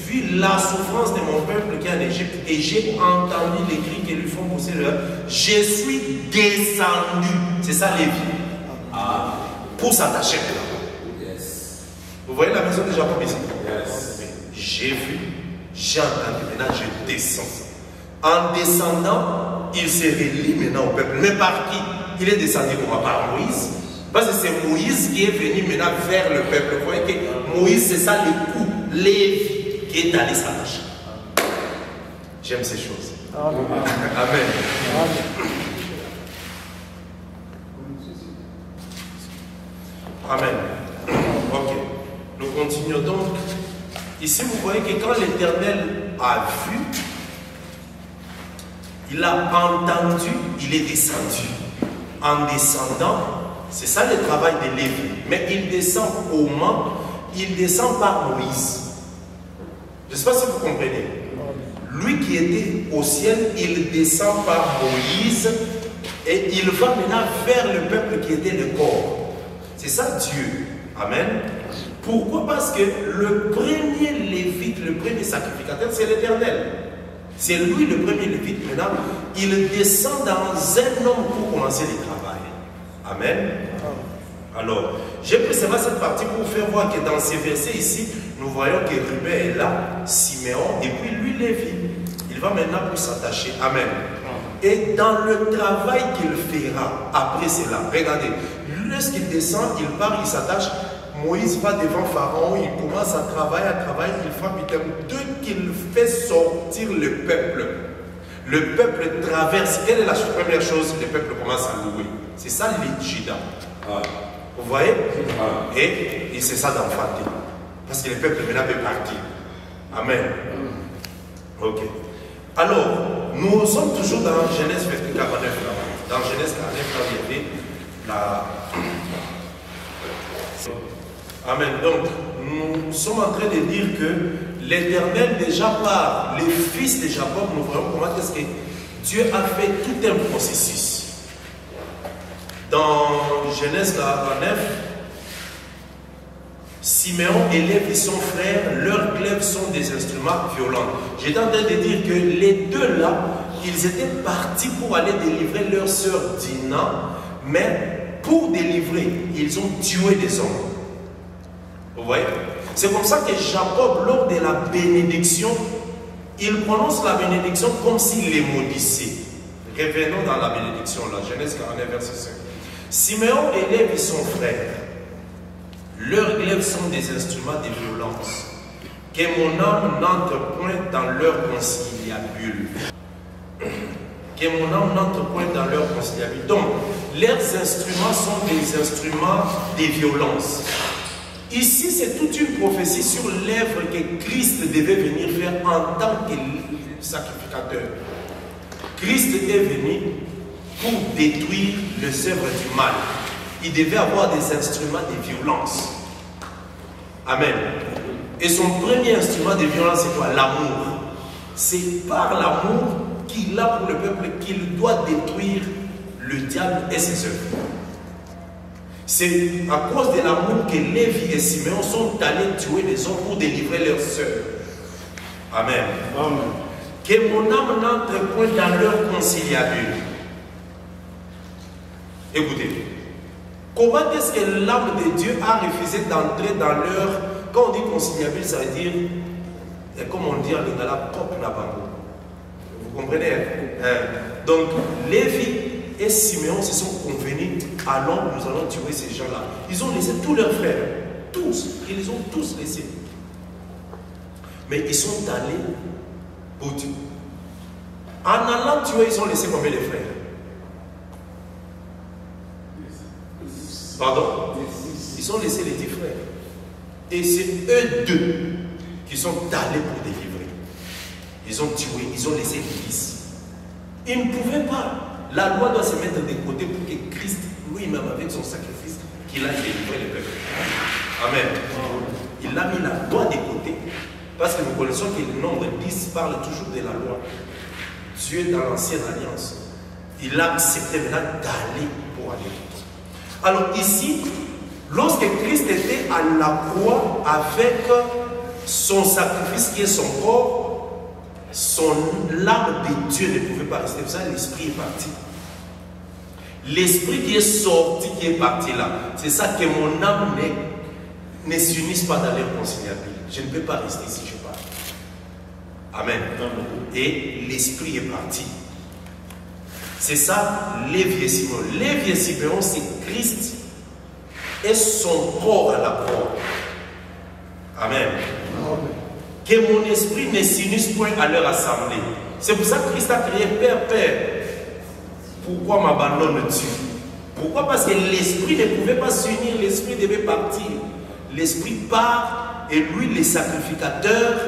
vu la souffrance de mon peuple qui est en Égypte et j'ai entendu les cris qui lui font pousser le. Je suis descendu. C'est ça Lévi. Pour s'attacher là. Yes. Vous voyez la maison de Jacob ici? Yes. J'ai vu, j'ai entendu, maintenant je descends. En descendant, il se relie maintenant au peuple. Mais par qui? Il est descendu par Moïse. Parce que c'est Moïse qui est venu maintenant vers le peuple. Vous voyez que Moïse, c'est ça le coup. Lévi qui est allé s'attacher. J'aime ces choses. Amen. Amen. Amen. Ok. Nous continuons donc. Ici, vous voyez que quand l'Éternel a vu, il a entendu, il est descendu. En descendant, c'est ça le travail de Lévi. Mais il descend comment? Il descend par Moïse. Je ne sais pas si vous comprenez. Lui qui était au ciel, il descend par Moïse et il va maintenant vers le peuple qui était le corps. C'est ça Dieu. Amen. Pourquoi? Parce que le premier lévite, le premier sacrificateur, c'est l'Éternel. C'est lui le premier lévite. Maintenant, il descend dans un homme pour commencer le travail. Amen. Alors, j'ai pris seulement cette partie pour vous faire voir que dans ces versets ici, nous voyons que Ruben est là, Siméon, et puis lui, Lévi. Il va maintenant pour s'attacher. Amen. Et dans le travail qu'il fera après cela, regardez, lorsqu'il descend, il part, il s'attache. Moïse va devant Pharaon, il commence à travailler, il frappe, dès qu'il fait sortir le peuple traverse. Quelle est la première chose? Le peuple commence à louer. C'est ça l'Égypte. Vous voyez? Et c'est ça d'enfanter. Parce que le peuple maintenant peut partir. Amen. Ok. Alors, nous sommes toujours dans Genèse 49. Dans Genèse 49, il y avait la... Amen. Donc, nous sommes en train de dire que l'Éternel, déjà par les fils de Jacob, nous voyons comment est-ce que Dieu a fait tout un processus. Dans Genèse 49, Siméon et Lévi, son frère, leurs glaives sont des instruments violents. J'étais en train de dire que les deux là, ils étaient partis pour aller délivrer leur sœur Dina, mais pour délivrer, ils ont tué des hommes. Vous voyez? C'est comme ça que Jacob, lors de la bénédiction, il prononce la bénédiction comme s'il les maudissait. Revenons dans la bénédiction, là, Genèse 49, verset 5. Siméon et Lévi, son frère, leurs glaives sont des instruments de violence. Que mon âme n'entre point dans leur conciliabule. Que mon âme n'entre point dans leur conciliabule. Donc, leurs instruments sont des instruments de violence. Ici, c'est toute une prophétie sur l'œuvre que Christ devait venir faire en tant que sacrificateur. Christ est venu pour détruire les œuvres du mal. Il devait avoir des instruments de violence. Amen. Et son premier instrument de violence, c'est quoi? L'amour. C'est par l'amour qu'il a pour le peuple qu'il doit détruire le diable et ses œuvres. C'est à cause de l'amour que Lévi et Siméon sont allés tuer les hommes pour délivrer leurs sœurs. Amen. Amen. Que mon âme n'entre point dans leur conciliabule. Écoutez, comment est-ce que l'âme de Dieu a refusé d'entrer dans leur... Quand on dit conciliabule, ça veut dire, et comme on dit en lingala, pop na bango. Vous comprenez? Donc, Lévi et Siméon se sont convenus, allons, nous allons tuer ces gens-là. Ils ont laissé tous leurs frères, tous, ils les ont tous laissés. Mais ils sont allés pour Dieu. En allant tuer, ils ont laissé combien de frères? Pardon? Ils ont laissé les 10 frères. Et c'est eux deux qui sont allés pour délivrer. ils ont tué, ils ont laissé l'église. Ils ne pouvaient pas. La loi doit se mettre de côté pour que Christ, lui-même, avec son sacrifice, qu'il a délivré le peuple. Amen. Il a mis la loi de côté. Parce que nous connaissons que le nombre 10 parle toujours de la loi. Dieu, dans l'ancienne alliance, il a accepté maintenant d'aller pour aller. Alors ici, lorsque Christ était à la croix avec son sacrifice qui est son corps, l'âme de Dieu ne pouvait pas rester. Vous savez, l'esprit est parti. L'esprit qui est sorti, qui est parti là, c'est ça que mon âme ne s'unisse pas dans l'inconciliabilité. Je ne peux pas rester si je pars. Amen. Et l'esprit est parti. C'est ça, Lévi et Siméon. Lévi et Siméon, c'est Christ et son corps à la croix. Amen. Que mon esprit ne s'unisse point à leur assemblée. C'est pour ça que Christ a crié Père, Père, pourquoi m'abandonnes-tu? Pourquoi? Parce que l'esprit ne pouvait pas s'unir, l'esprit devait partir. L'esprit part et lui, le sacrificateur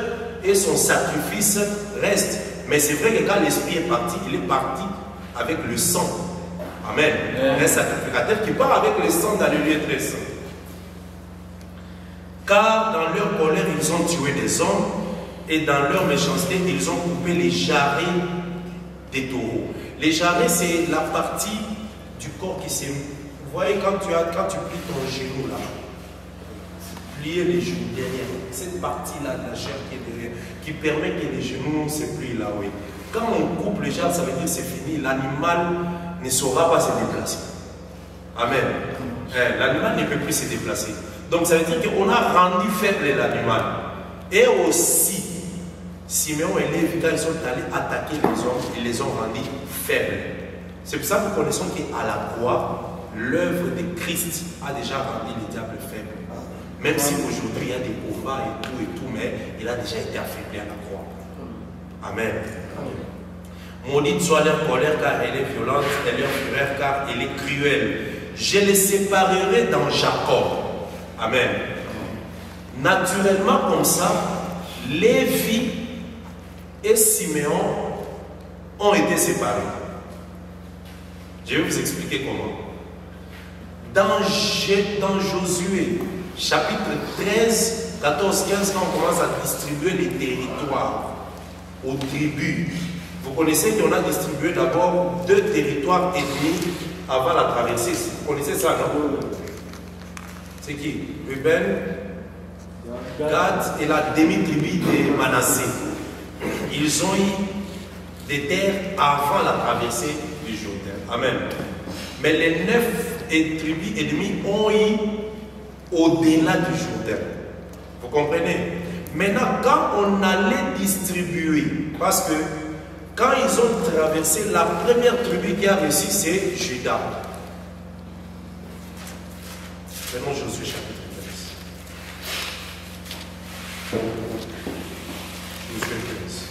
et son sacrifice restent. Mais c'est vrai que quand l'esprit est parti, il est parti avec le sang. Amen. Un sacrificateur qui part avec le sang dans le lieu très saint. Car dans leur colère, ils ont tué des hommes et dans leur méchanceté, ils ont coupé les jarrets des taureaux. Les jarrets, c'est la partie du corps qui s'est... Vous voyez, quand tu plies ton genou là, plier les genoux derrière, cette partie-là de la chair qui est derrière, qui permet que les genoux se plient là, oui. Quand on coupe le jarret, ça veut dire que c'est fini. L'animal ne saura pas se déplacer. Amen. L'animal ne peut plus se déplacer. Donc ça veut dire qu'on a rendu faible l'animal. Et aussi, Siméon et Lévi, quand ils sont allés attaquer les hommes, ils les ont rendus faibles. C'est pour ça que nous connaissons qu'à la croix, l'œuvre de Christ a déjà rendu les diables faibles. Même si aujourd'hui il y a des combats et tout, mais il a déjà été affaibli à la croix. Amen. Maudite soit leur colère car elle est violente et leur fureur car elle est cruelle. Je les séparerai dans Jacob. Amen. Naturellement comme ça, Lévi et Siméon ont été séparés. Je vais vous expliquer comment. Dans Josué, chapitre 13, 14, 15, quand on commence à distribuer les territoires aux tribus, vous connaissez qu'on a distribué d'abord 2 territoires ennemis avant la traversée. Vous connaissez ça, non? C'est qui? Ruben, Gad et la demi-tribu de Manassé. Ils ont eu des terres avant la traversée du Jourdain. Amen. Mais les 9 tribus ennemies ont eu au-delà du Jourdain. Vous comprenez? Maintenant, quand on allait distribuer, parce que quand ils ont traversé, la première tribu qui a réussi, c'est Juda. Prenons Josué chapitre 15. Josué 15.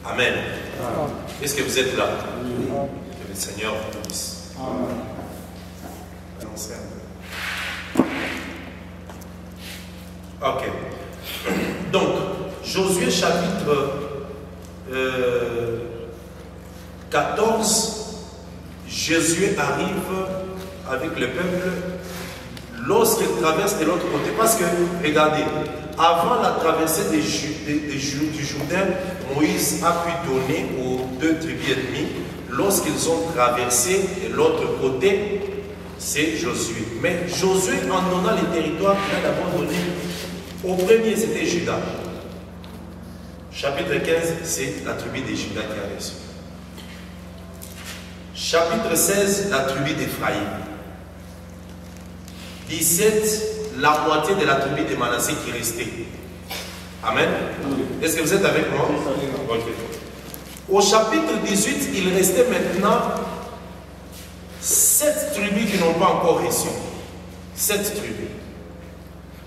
Amen. Est-ce que vous êtes là? Oui. Que le Seigneur vous bénisse. Amen. Ok. Donc, Josué chapitre 14, Josué arrive avec le peuple lorsqu'il traverse de l'autre côté. Parce que, regardez, avant la traversée du Jourdain, Moïse a pu donner aux 2 tribus ennemies. Lorsqu'ils ont traversé de l'autre côté, c'est Josué. Mais Josué, en donnant les territoires, il a d'abord donné au premier, c'était Juda. Chapitre 15, c'est la tribu de Juda qui a reçu. Chapitre 16, la tribu d'Éphraïm. 17, la moitié de la tribu de Manassé qui restait. Amen. Est-ce que vous êtes avec moi? Okay. Au chapitre 18, il restait maintenant 7 tribus qui n'ont pas encore reçu. 7 tribus.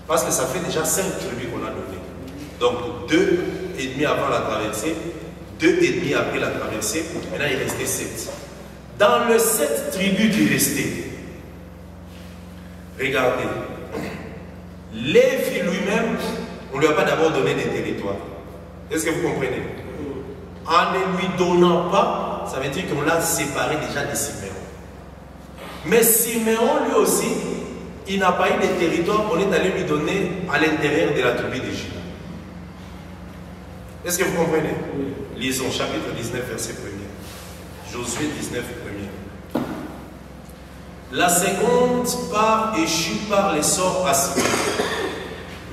Parce que ça fait déjà 5 tribus qu'on a données. Donc 2 et demi avant la traversée, 2,5 après la traversée. Maintenant, il restait 7. Dans les 7 tribus qui restaient, regardez, Lévi lui-même, on ne lui a pas d'abord donné des territoires. Est-ce que vous comprenez? En ne lui donnant pas, ça veut dire qu'on l'a séparé déjà de Siméon. Mais Siméon, lui aussi, il n'a pas eu de territoire, on est allé lui donner à l'intérieur de la tribu de Juda. Est-ce que vous comprenez? Lisons chapitre 19, verset 1er. Josué 19, 1er. La seconde part échut par les sorts à Siméon.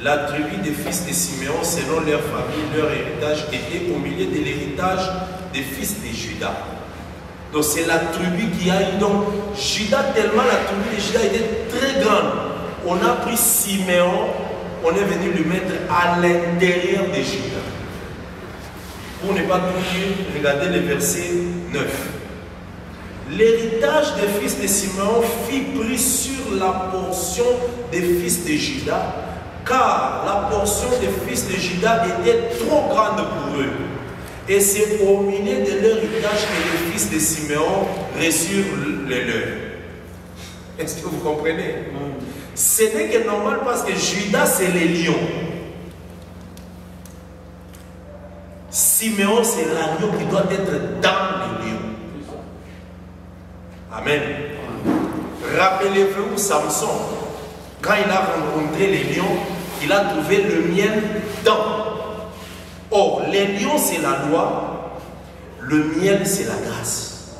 La tribu des fils de Siméon, selon leur famille, leur héritage, était au milieu de l'héritage des fils de Juda. Donc c'est la tribu qui a eu. Donc Juda, tellement la tribu de Juda était très grande, on a pris Siméon, on est venu le mettre à l'intérieur de Juda. Pour ne pas tout dire, regardez le verset 9. L'héritage des fils de Siméon fut pris sur la portion des fils de Juda, car la portion des fils de Juda était trop grande pour eux. Et c'est au milieu de leur héritage que les fils de Siméon reçurent les leurs. Est-ce que vous comprenez? Ce n'est que normal parce que Juda, c'est les lions. Siméon, c'est l'agneau qui doit être dans les lions. Amen. Rappelez-vous Samson, quand il a rencontré les lions, il a trouvé le miel dans. Or, les lions, c'est la loi, le miel, c'est la grâce.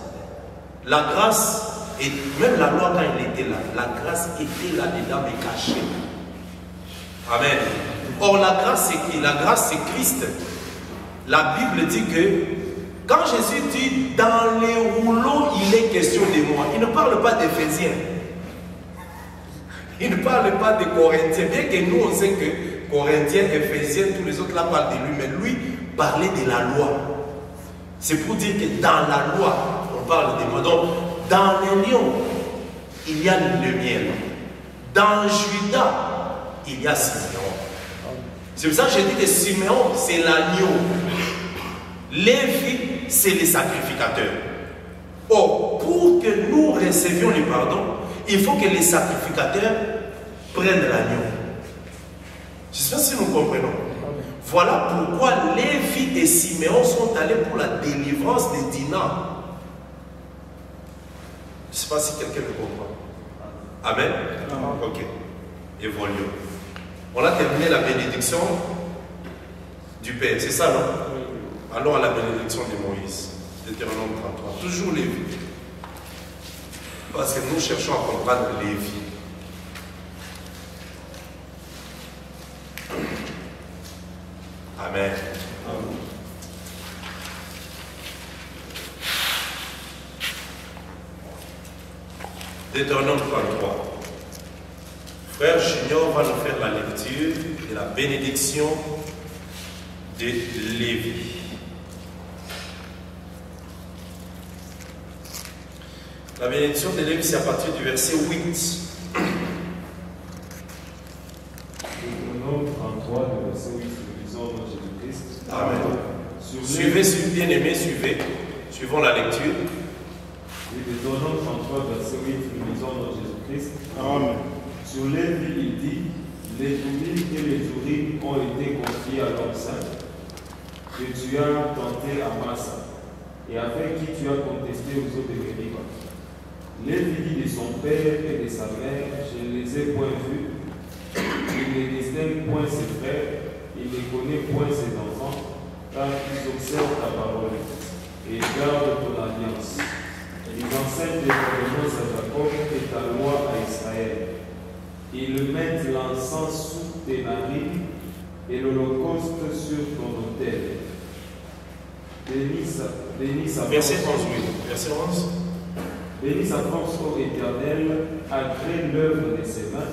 La grâce, et même la loi, quand il était là, la grâce était là-dedans, mais cachée. Amen. Or, la grâce, c'est qui? La grâce, c'est Christ. La Bible dit que, quand Jésus dit, dans les rouleaux, il est question de moi, il ne parle pas d'Éphésiens. Il ne parle pas de Corinthiens, bien que nous, on sait que Corinthiens, Éphésiens, tous les autres là parlent de lui, mais lui parlait de la loi. C'est pour dire que dans la loi, on parle de moi. Donc, dans les lions, il y a le miel. Dans Juda, il y a Siméon. C'est pour ça que je dis que Siméon, c'est l'agneau. Lévi, c'est les sacrificateurs. Or, pour que nous recevions le pardon, il faut que les sacrificateurs prennent l'agneau. Je ne sais pas si nous comprenons. Voilà pourquoi Lévi et Siméon sont allés pour la délivrance des Dinah. Je ne sais pas si quelqu'un me comprend. Amen. Ok. Évoluons. On a terminé la bénédiction du Père. C'est ça, non? Allons à la bénédiction de Moïse. Deutéronome 33. Toujours Lévi. Parce que nous cherchons à comprendre Lévi. Amen. Deutéronome 33. Frère Junior va nous faire la lecture de la bénédiction de Lévi. La bénédiction de Lévi, c'est à partir du verset 8. Deutéronome 33, le verset 8, nous lisons dans Jésus-Christ. Amen. Suivez, bien-aimés, suivez. Suivons la lecture. Deutéronome 33, verset 8, nous lisons dans Jésus-Christ. Amen. Sur Lévi, il dit, les Toubim et les Tourim ont été confiés à l'homme saint que tu as tenté à Massa et avec qui tu as contesté aux eaux de Mériba. Lévi dit de son père et de sa mère, je ne les ai point vus, il ne distingue point ses frères, il ne connaît point ses enfants, car ils observent ta parole et gardent ton alliance. Ils enseignent tes commandements à Jacob et ta loi à Israël. Ils mettent l'encens sous tes narines et l'holocauste sur ton autel. Bénis sa Verset 11, oui. Verset 11. Bénis sa force, ô Éternel, agrée l'œuvre de ses mains,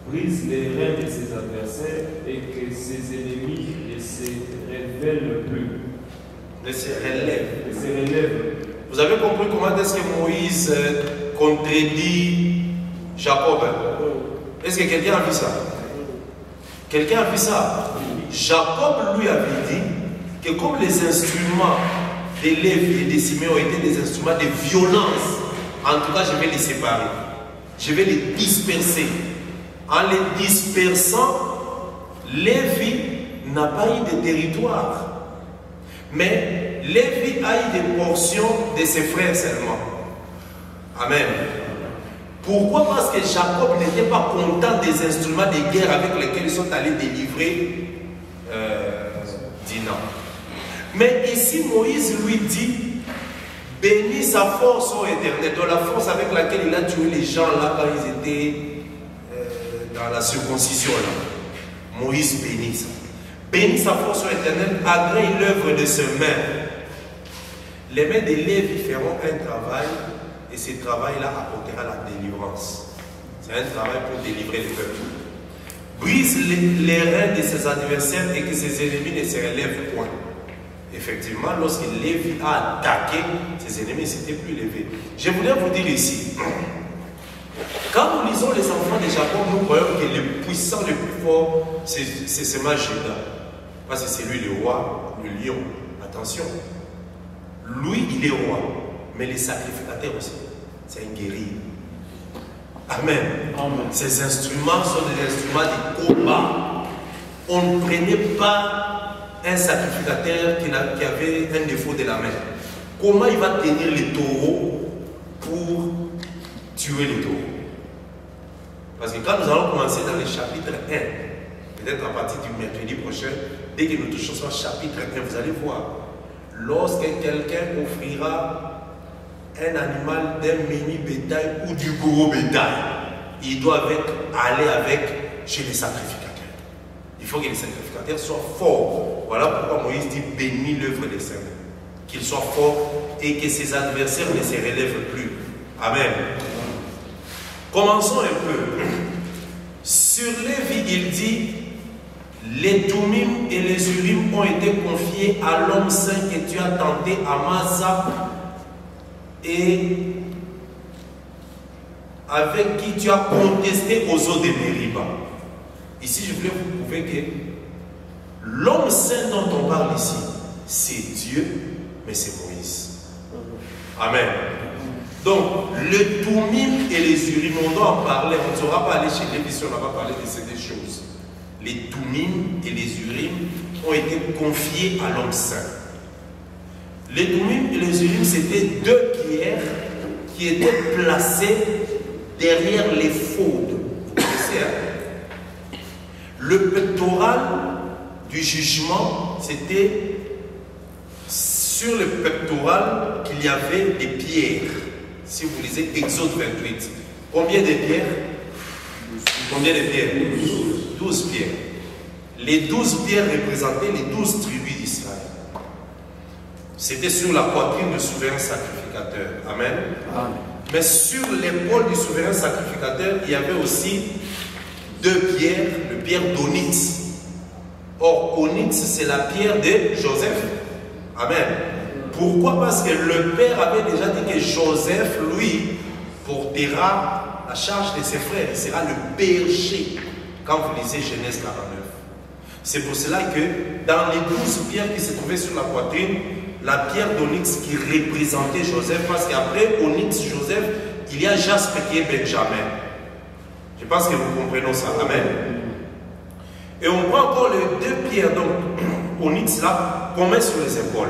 brise les reins de ses adversaires et que ses ennemis ne se révèlent plus. Ne se relève. Vous avez compris comment est-ce que Moïse contredit Jacob? Est-ce que quelqu'un a vu ça? Quelqu'un a vu ça? Jacob lui avait dit que comme les instruments de Lévi et de Siméon étaient des instruments de violence, en tout cas je vais les séparer. Je vais les disperser. En les dispersant, Lévi n'a pas eu de territoire. Mais Lévi a eu des portions de ses frères seulement. Amen. Pourquoi? Parce que Jacob n'était pas content des instruments de guerre avec lesquels ils sont allés délivrer Dina. Mais ici, Moïse lui dit, bénis sa force ô Éternel, dans la force avec laquelle il a tué les gens là quand ils étaient dans la circoncision là. Moïse bénit ça. Bénis sa force ô Éternel, agrée l'œuvre de ses mains. Les mains de Lévi feront un travail et ce travail-là apportera la délivrance. C'est un travail pour délivrer le peuple. Brise les reins de ses adversaires et que ses ennemis ne se relèvent point. Effectivement, lorsque Lévi a attaqué, ses ennemis ne s'étaient plus levés. Je voulais vous dire ici, quand nous lisons les enfants de Jacob, nous croyons que le puissant, le plus fort, c'est seulement Judas. Parce que c'est lui le roi, le lion. Attention, lui il est roi, mais les sacrificateurs aussi, c'est un guerrier. Amen. Amen. Ces instruments sont des instruments de combat. On ne prenait pas un sacrificateur qui avait un défaut de la main. Comment il va tenir les taureaux pour tuer les taureaux? Parce que quand nous allons commencer dans le chapitre 1, peut-être à partir du mercredi prochain, dès que nous touchons au chapitre 1, vous allez voir, lorsque quelqu'un offrira un animal d'un mini bétail ou du gros bétail, il doit aller avec chez les sacrificateurs. Il faut que les sacrificateurs soient forts. Voilà pourquoi Moïse dit bénis l'œuvre des saints. Qu'ils soient forts et que ses adversaires ne se relèvent plus. Amen. Commençons un peu. Sur Lévi, il dit les Toumim et les Urim ont été confiés à l'homme saint que tu as tenté à Massa et avec qui tu as contesté aux eaux de Mériba. Ici, je voulais vous prouver que l'homme saint dont on parle ici, c'est Dieu, mais c'est Moïse. Amen. Donc, le Toumim et les Urim, on doit en parler. On ne saura pas aller chez Lévi si on n'a pas parlé de ces deux choses. Les Toumim et les Urim ont été confiés à l'homme saint. Les Toumim et les Urim, c'était deux pierres qui étaient placées derrière les faudes. Le pectoral du jugement, c'était sur le pectoral qu'il y avait des pierres. Si vous lisez Exode 28, combien de pierres? Combien de pierres? 12 pierres. Les 12 pierres représentaient les 12 tribus d'Israël. C'était sur la poitrine du souverain sacrificateur. Amen. Amen. Mais sur l'épaule du souverain sacrificateur, il y avait aussi deux pierres, le pierre d'onyx. Or, onyx, c'est la pierre de Joseph. Amen. Pourquoi? Parce que le père avait déjà dit que Joseph, lui, portera la charge de ses frères. Il sera le berger. Quand vous lisez Genèse 49. C'est pour cela que dans les 12 pierres qui se trouvaient sur la poitrine, la pierre d'onyx qui représentait Joseph, parce qu'après onyx, Joseph, il y a jaspe qui est Benjamin. Je pense que vous comprenez ça. Amen. Et on prend encore les deux pierres, donc onyx là, qu'on met sur les épaules.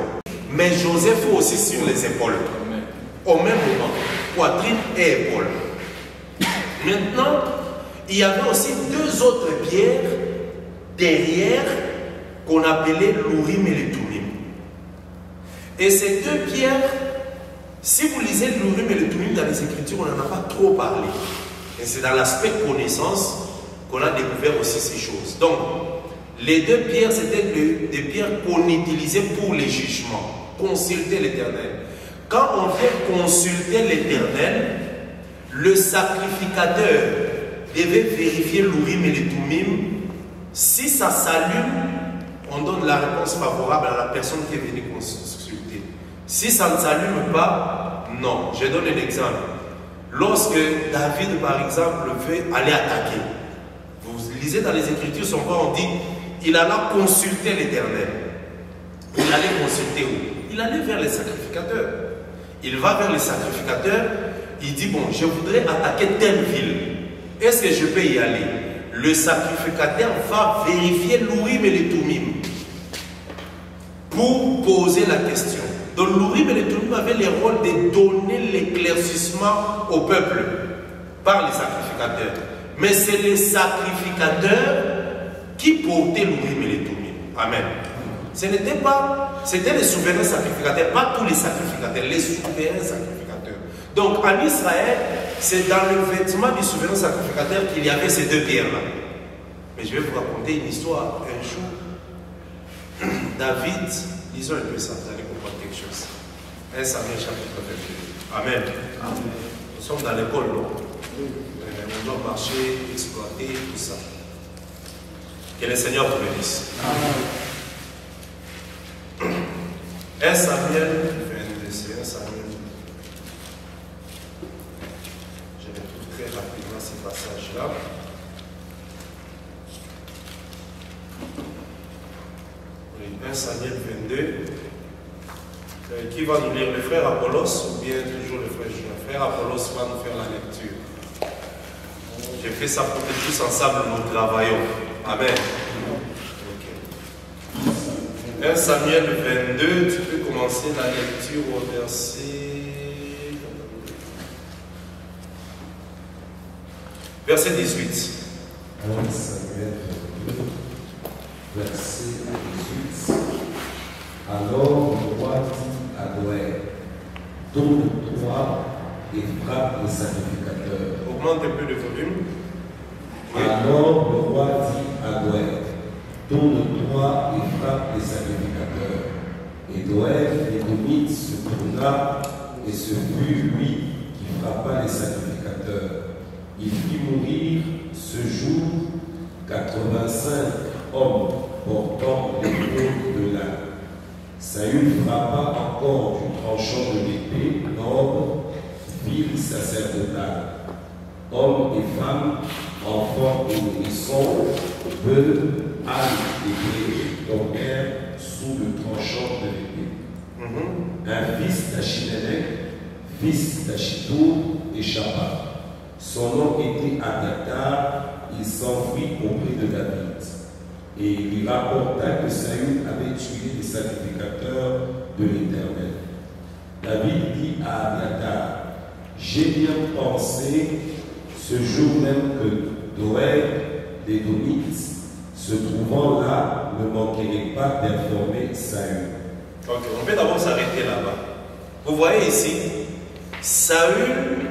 Mais Joseph aussi sur les épaules. Au même moment, poitrine et épaules. Maintenant, il y avait aussi deux autres pierres derrière qu'on appelait l'Urim et les Toumim. Et ces deux pierres, si vous lisez l'Urim et le Toumim dans les Écritures, on n'en a pas trop parlé. Et c'est dans l'aspect connaissance qu'on a découvert aussi ces choses. Donc, les deux pierres, c'était des pierres qu'on utilisait pour les jugements. Consulter l'Éternel. Quand on vient consulter l'Éternel, le sacrificateur devait vérifier l'Urim et le Toumim. Si ça s'allume, on donne la réponse favorable à la personne qui est venue consulter. Si ça ne s'allume pas, non. Je donne un exemple. Lorsque David, par exemple, veut aller attaquer, vous lisez dans les Écritures, souvent on dit, il alla consulter l'Éternel. il allait consulter où? Il allait vers les sacrificateurs. Il va vers les sacrificateurs, il dit, bon, je voudrais attaquer telle ville. Est-ce que je peux y aller? Le sacrificateur va vérifier l'Urim et le Thummim pour poser la question. Donc l'Urim et le Thummim avaient le rôle de donner l'éclaircissement au peuple par les sacrificateurs. Mais c'est les sacrificateurs qui portaient l'Urim et le Thummim. Amen. Ce n'était pas, c'était les souverains sacrificateurs, pas tous les sacrificateurs, les souverains sacrificateurs. Donc en Israël, c'est dans le vêtement du souverain sacrificateur qu'il y avait ces deux pierres-là. Mais je vais vous raconter une histoire. Un jour, David, disons un peu ça, vous allez comprendre quelque chose. 1 Samuel chapitre 22. Amen. Amen. Nous sommes dans l'école, non? On doit marcher, exploiter, tout ça. Que le Seigneur vous bénisse. Amen. 1 Samuel 22, c'est 1 Samuel. Je retrouve très rapidement ces passages-là. Oui, 1 Samuel 22. Qui va nous lire? Le frère Apollos ou bien toujours le frère Julien? Le frère Apollos va nous faire la lecture. J'ai fait ça pour que tous ensemble nous travaillons. Amen. 1 Samuel 22, tu peux commencer la lecture au verset 18. 1 Samuel 22, verset 18. Alors le roi dit à Doeg, tourne-toi et frappe les sacrificateurs. Augmente un peu le volume. Oui. Alors le roi dit à Doeg, tourne-toi et frappe les sacrificateurs. Et Doeg, l'Édomite, se tourna, et ce fut lui qui frappa les sacrificateurs. Il fit mourir ce jour 85 hommes portant l'épée de l'âne. Saül frappa encore du tranchant de l'épée d'homme, ville sacerdotale. Hommes et femmes, enfants et nourrissons, bœufs, ânes et brebis tombèrent sous le tranchant de l'épée. Un fils d'Achimélec, fils d'Achitour, échappa. Son nom était Abiathar, il s'enfuit auprès de David. Et il rapporta que Saül avait tué les sacrificateurs de l'Éternel. David dit à Abiathar, j'ai bien pensé ce jour même que Doeg, l'Édomite, se trouvant là, ne manquerait pas d'informer Saül. Ok, on peut d'abord s'arrêter là-bas. Vous voyez ici, Saül,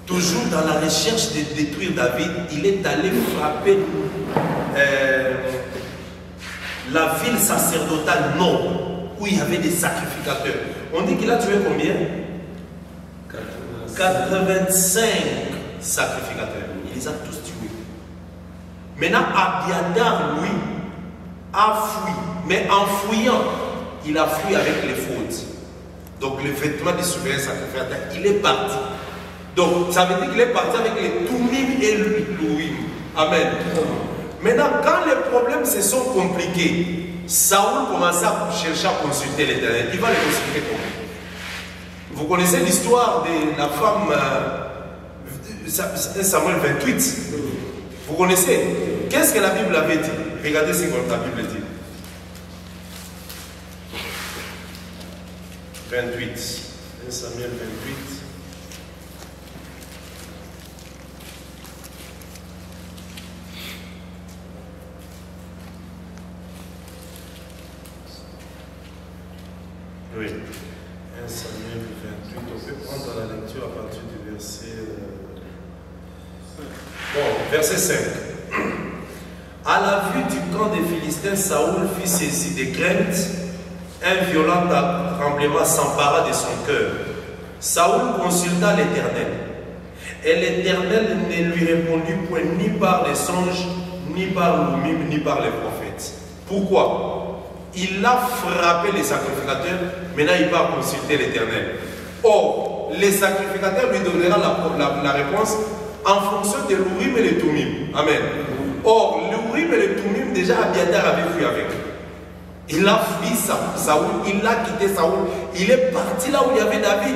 toujours dans la recherche de détruire David, il est allé frapper la ville sacerdotale nord, où il y avait des sacrificateurs. On dit qu'il a tué combien? 85 sacrificateurs. Il les a tous tués. Maintenant, Abiathar, lui, a fui. Mais en fuyant, il a fui avec les fautes. Donc, le vêtement du souverain sacrificateur, il est parti. Donc, ça veut dire qu'il est parti avec les Thummim et l'Urim. Amen. Maintenant, quand les problèmes se sont compliqués, Saül commence à chercher à consulter l'Éternel. Il va le consulter comment? Vous connaissez l'histoire de la femme, Samuel 28. Vous connaissez? Qu'est-ce que la Bible avait dit? Regardez ce que la Bible dit. 28. 1 Samuel 28. Oui. 1 Samuel 28. On peut prendre la lecture à partir du verset... Bon, verset 5. À la vue du camp des Philistins, Saül fut saisi de crainte. Un violent tremblement s'empara de son cœur. Saül consulta l'Éternel. Et l'Éternel ne lui répondit point ni par les songes, ni par l'Urim, ni par les prophètes. Pourquoi? Il a frappé les sacrificateurs, maintenant il va consulter l'Éternel. Or, les sacrificateurs lui donneront la réponse en fonction de l'Urim et le Thummim. Amen. Or, l'Urim et le Thummim, déjà Abiathar avait fui avec. Il a fui Saoul, il a quitté Saoul, il est parti là où il y avait David.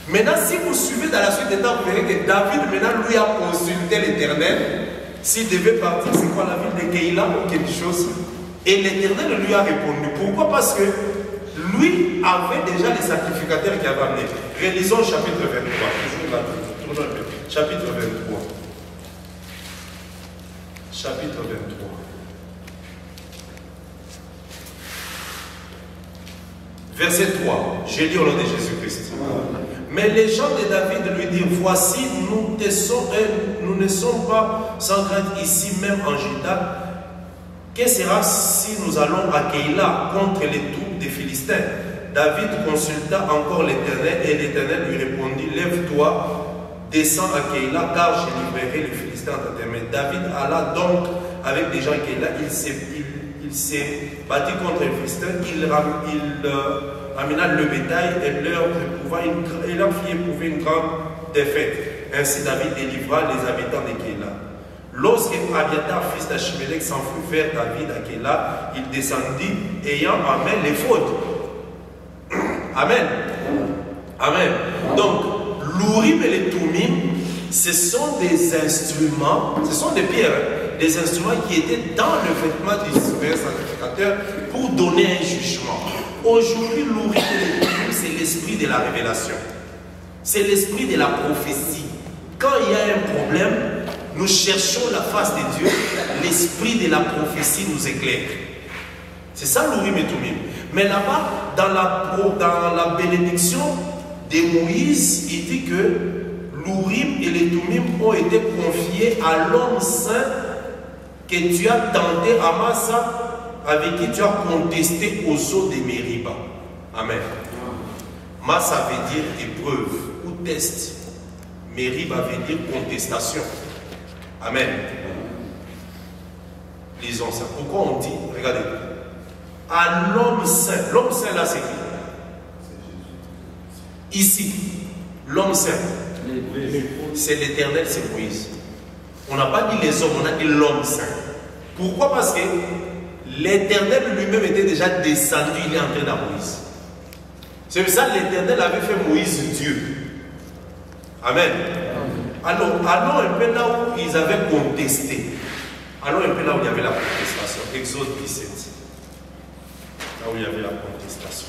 Maintenant, si vous suivez dans la suite des temps, vous verrez que David, maintenant, lui a consulté l'Éternel. S'il devait partir, c'est quoi, la ville de Keïla ou quelque chose? Et l'Éternel lui a répondu. Pourquoi? Parce que lui avait déjà les sacrificateurs qui avaient amené. Relisons chapitre 23. Chapitre 23. Chapitre 23. Verset 3. Je lis au nom de Jésus-Christ. Mais les gens de David lui dirent, voici, nous ne sommes pas sans crainte ici même en Juda. Que sera si nous allons à Keïla contre les troupes des Philistins? David consulta encore l'Éternel et l'Éternel lui répondit, lève-toi, descends à Keïla, car je livrerai les Philistins à tes mains. David alla donc avec des gens à Keïla, il s'est battu contre les Philistins, il amena le bétail et leur fit éprouver une grande défaite. Ainsi David délivra les habitants de Keïla. Lorsque Abiatar, fils d'Achimélec, s'enfuit vers David à Keïla, il descendit ayant en main l'éphod. Amen. Amen. Donc, l'Urim et les Thummim, ce sont des instruments, ce sont des pierres, des instruments qui étaient dans le vêtement du sacrificateur pour donner un jugement. Aujourd'hui, l'Urim et les Thummim, c'est l'esprit de la révélation. C'est l'esprit de la prophétie. Quand il y a un problème, nous cherchons la face de Dieu, l'esprit de la prophétie nous éclaire. C'est ça l'Urim et Thummim. Mais là-bas, dans la bénédiction de Moïse, il dit que l'Urim et les Thummim ont été confiés à l'homme saint que tu as tenté à Massa, avec qui tu as contesté aux eaux de Mériba. Amen. Massa veut dire épreuve ou test. Mériba veut dire contestation. Amen. Lisons ça. Pourquoi on dit, regardez, à l'homme saint. L'homme saint là c'est qui? Ici, l'homme saint, c'est l'Éternel, c'est Moïse. On n'a pas dit les hommes, on a dit l'homme saint. Pourquoi? Parce que l'Éternel lui-même était déjà descendu, il est entré dans Moïse. C'est pour ça que l'Éternel avait fait Moïse Dieu. Amen. Alors, allons un peu là où ils avaient contesté. Allons un peu là où il y avait la contestation. Exode 17. Là où il y avait la contestation.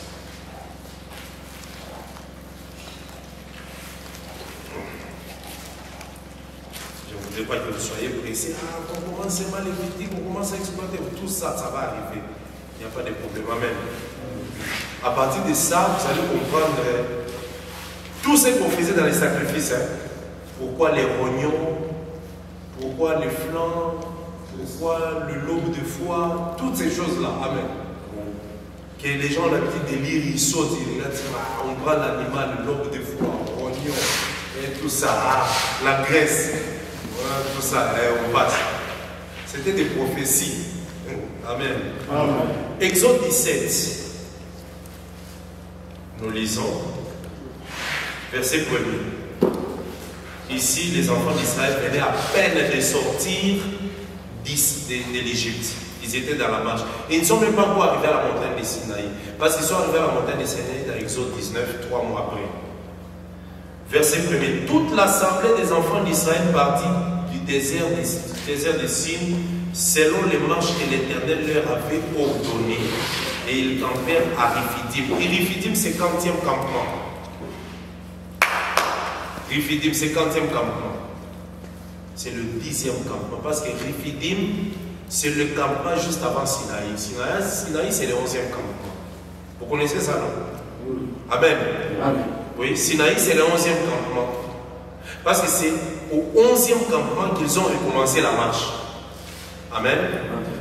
Je ne voudrais pas que vous soyez pressés. Ah, on commence à mal les on commence à exploiter. Tout ça, ça va arriver. Il n'y a pas de problème. Amen. À partir de ça, vous allez comprendre tout ce qu'on faisait dans les sacrifices. Pourquoi les rognons, pourquoi les flancs, pourquoi le lobe de foie, toutes ces choses-là. Amen. Que les gens ont l'habitude de lire, ils sautent, ils regardent, on prend l'animal, le lobe de foie, le rognon, et tout ça, la graisse, voilà, tout ça, on passe. C'était des prophéties. Amen. Amen. Exode 17. Nous lisons, verset 1er. Ici, les enfants d'Israël venaient à peine de sortir de l'Égypte. Ils étaient dans la marche. Et ils ne sont même pas encore arrivés à la montagne de Sinaï. Parce qu'ils sont arrivés à la montagne de Sinaï dans Exode 19, 3 mois après. Verset 1er. Toute l'assemblée des enfants d'Israël partit du désert de Sin selon les marches que l'Éternel leur avait ordonnées. Et ils campèrent à Riphidim. Et Riphidim, c'est 40e campement. Riphidim, c'est 40e campement. C'est le 10e campement. Parce que Riphidim, c'est le campement juste avant Sinaï. Sinaï, c'est le 11e campement. Vous connaissez ça, non? Oui. Amen. Amen. Oui, Sinaï, c'est le 11e campement. Parce que c'est au 11e campement qu'ils ont recommencé la marche. Amen.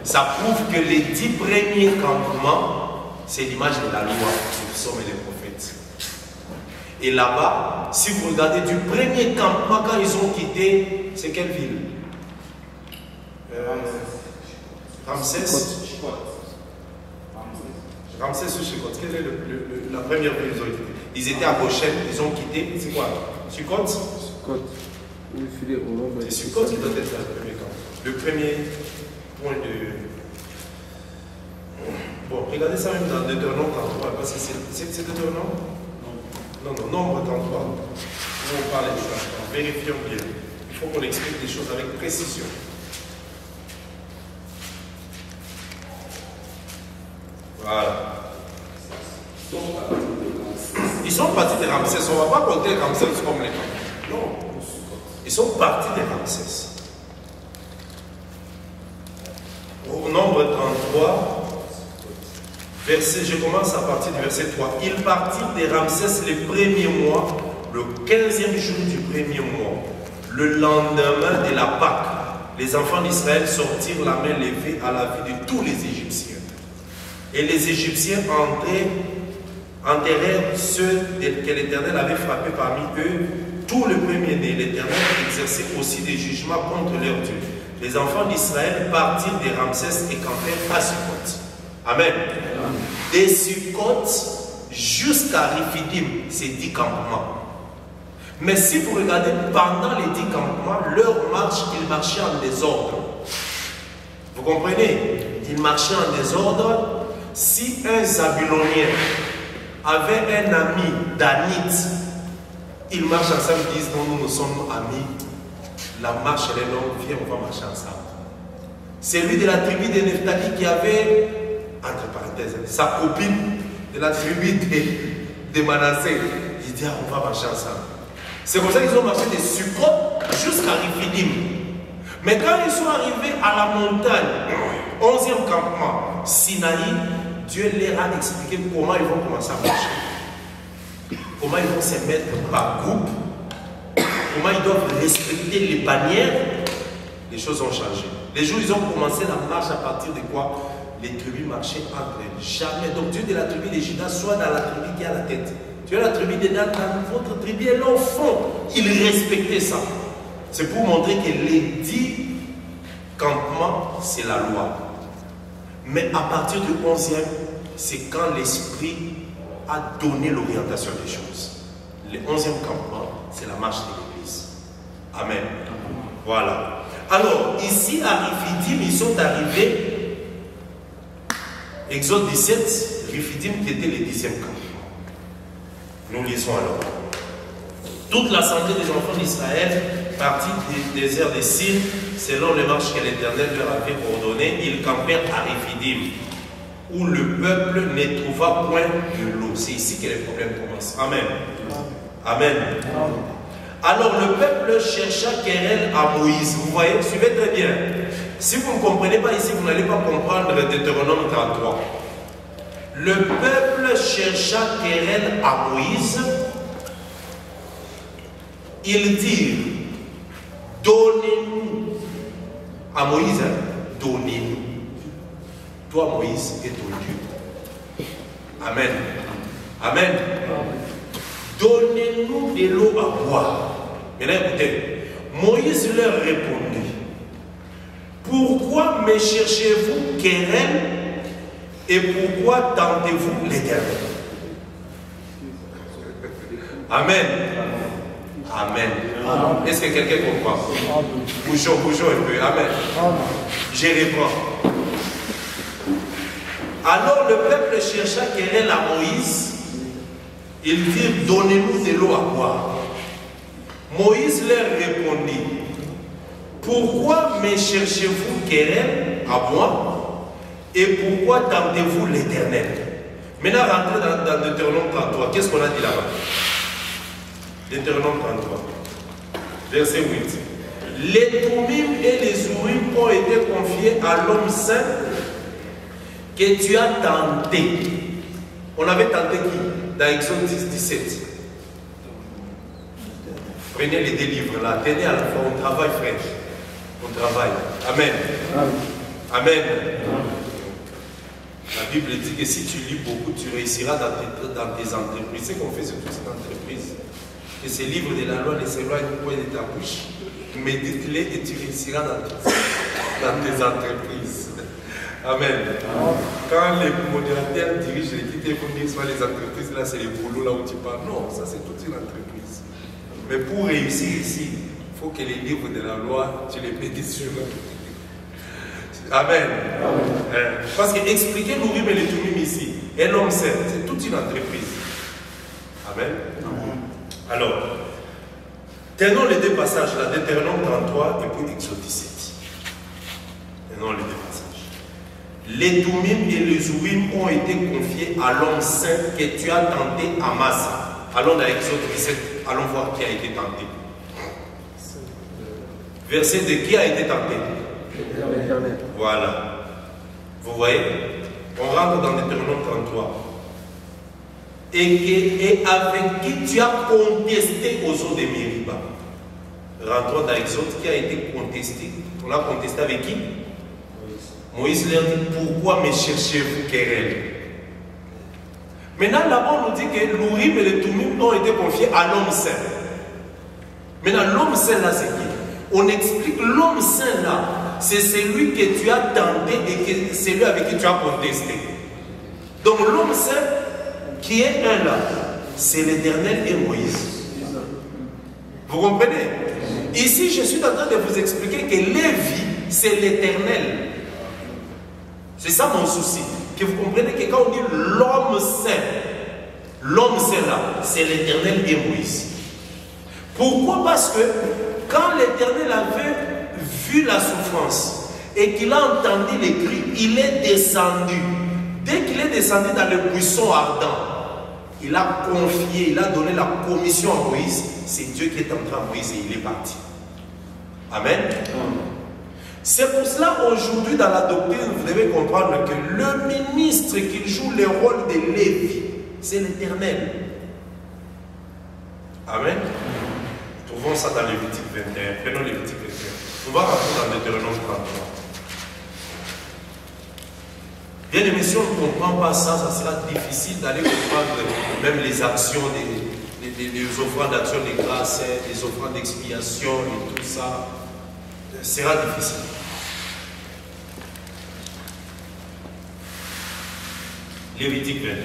Ça prouve que les 10 premiers campements, c'est l'image de la loi, du psaume et des prophètes. Et là-bas, si vous regardez du premier campement, quand ils ont quitté, c'est quelle ville? Ramsès. Ramsès ou Sukkot. Quelle est la première ville qu'ils ont quitté? Ils étaient à Goshen, ils ont quitté, c'est quoi? Sukkot? Sukkot. C'est Sukkot qui doit être le premier camp. Le premier point de... Bon, regardez ça même dans Deutéronome 33, parce que c'est Deutéronome? Non, Nombre 33. Où on parle de ça. Vérifions bien. Il faut qu'on explique des choses avec précision. Voilà. Ils sont partis de Ramsès. On ne va pas compter Ramsès comme les gens. Non. Ils sont partis de Ramsès. Au Nombre 33, je commence à partir du verset 3. Ils partirent de Ramsès le premier mois, le 15e jour du premier mois, le lendemain de la Pâque. Les enfants d'Israël sortirent la main levée à la vue de tous les Égyptiens. Et les Égyptiens enterrèrent ceux que l'Éternel avait frappés parmi eux. Tout le premier-né, l'Éternel exerçait aussi des jugements contre leurs dieux. Les enfants d'Israël partirent de Ramsès et campèrent à Sukkot. Amen. De Sukkot jusqu'à Rephidim, c'est 10 campements. Mais si vous regardez pendant les 10 campements, leur marche, ils marchaient en désordre. Vous comprenez? Ils marchaient en désordre. Si un Zabulonien avait un ami danite, ils marchent ensemble, ils disent non, nous sommes amis. La marche elle est longue, viens, on va marcher ensemble. C'est lui de la tribu de Nephtali qui avait, entre parenthèses, sa copine de la tribu de Manassé. Il dit, ah, on va marcher ensemble. C'est comme ça qu'ils ont marché de Sukkot jusqu'à Rephidim. Mais quand ils sont arrivés à la montagne, 11e campement, Sinaï, Dieu leur a expliqué comment ils vont commencer à marcher. Comment ils vont se mettre par groupe. Comment ils doivent respecter les bannières. Les choses ont changé. Les jours, ils ont commencé la marche à partir de quoi? Les tribus marchaient entre elles. Jamais. Donc Dieu de la tribu de Juda soit dans la tribu qui a la tête. Tu as la tribu de Dan, dans votre tribu, elle est au fond. Ils respectaient ça. C'est pour montrer que les 10 campements, c'est la loi. Mais à partir du 11e, c'est quand l'Esprit a donné l'orientation des choses. Le 11e campement, c'est la marche de l'Église. Amen. Voilà. Alors, ici à Rephidim, ils sont arrivés. Exode 17, Rephidim qui était le 10e campement. Nous lisons alors. Toute l'assemblée des enfants d'Israël partit du désert de Sin, selon les marches que l'Éternel leur avait ordonnées. Ils campèrent à Rephidim, où le peuple ne trouva point de l'eau. C'est ici que les problèmes commencent. Amen. Amen. Alors le peuple chercha querelle à Moïse. Vous voyez, suivez très bien. Si vous ne comprenez pas ici, vous n'allez pas comprendre Deutéronome 33. Le peuple chercha querelle à Moïse. Ils dirent, donnez-nous. À Moïse, donnez-nous. Toi, Moïse, et ton Dieu. Amen. Amen. Donnez-nous de l'eau à boire. Maintenant, écoutez. Moïse leur répondit, pourquoi me cherchez-vous querelle et pourquoi tentez-vous l'Éternel? Amen. Amen. Est-ce que quelqu'un comprend? Bougeons un peu. Amen. Je reprends. Alors le peuple chercha querelle à Moïse. Ils dirent, donnez-nous de l'eau à boire. Moïse leur répondit, pourquoi me cherchez-vous querelle à moi et pourquoi tentez-vous l'Éternel? Maintenant, rentrez dans Deutéronome 33. Qu'est-ce qu'on a dit là-bas? Deutéronome 33, verset 8. Les Toumim et les Urim ont été confiés à l'homme saint que tu as tenté. On avait tenté qui? Dans Exode 17. Prenez les deux livres là, tenez à la fois, on travaille frère. On travaille. Amen. Amen. La Bible dit que si tu lis beaucoup, tu réussiras dans tes entreprises. C'est qu'on fait sur toutes ces entreprises. Que ces livres de la loi ne s'éloignent point de ta bouche. Médite-les et tu réussiras dans tes entreprises. Amen. Quand les modérateurs dirigent l'équité, ils vont dire soit les entreprises, là c'est les boulots là où tu parles. Non, ça c'est toute une entreprise. Mais pour réussir ici, il faut que les livres de la loi, tu les médites sur eux. Amen. Parce que expliquer l'Urim et le Thummim ici, un homme saint, c'est toute une entreprise. Amen. Alors, tenons les deux passages, la Deutéronome 33 et puis Exode 17. Tenons les deux passages. Les Thummim et les Urim ont été confiés à l'homme saint que tu as tenté à Massa. Allons dans Exode 17, allons voir qui a été tenté. Verset de qui a été tenté? Voilà. Vous voyez? On rentre dans Deutéronome 33. Et avec qui tu as contesté aux eaux de Mériba. Rentrons dans Exode qui a été contesté. On a contesté avec qui? Moïse leur dit, pourquoi me cherchez-vous querelle? Maintenant, là-bas, on nous dit que l'Urim et le Thummim ont été confiés à l'homme saint. Maintenant, l'homme saint là, c'est qui? On explique l'homme saint là, c'est celui que tu as tenté et que celui avec qui tu as contesté. Donc, l'homme saint qui est un là, c'est l'Éternel et Moïse. Vous comprenez? Ici, je suis en train de vous expliquer que Lévi, c'est l'Éternel. C'est ça mon souci. Que vous comprenez que quand on dit l'homme saint là, c'est l'Éternel et Moïse. Pourquoi? Parce que quand l'Éternel avait vu la souffrance et qu'il a entendu les cris, il est descendu. Dès qu'il est descendu dans le buisson ardent, il a confié, il a donné la commission à Moïse. C'est Dieu qui est entré à Moïse et il est parti. Amen. C'est pour cela aujourd'hui dans la doctrine, vous devez comprendre que le ministre qui joue le rôle de Lévi, c'est l'Éternel. Amen. Trouvons ça dans Lévitique 21. Prenons Lévitique 21. On va rentrer dans Deutéronome 33. Bien aimé, si on ne comprend pas ça, ça sera difficile d'aller comprendre même les actions, les offrandes d'action de grâce, les offrandes d'expiation et tout ça. Ce sera difficile. Lévitique 21.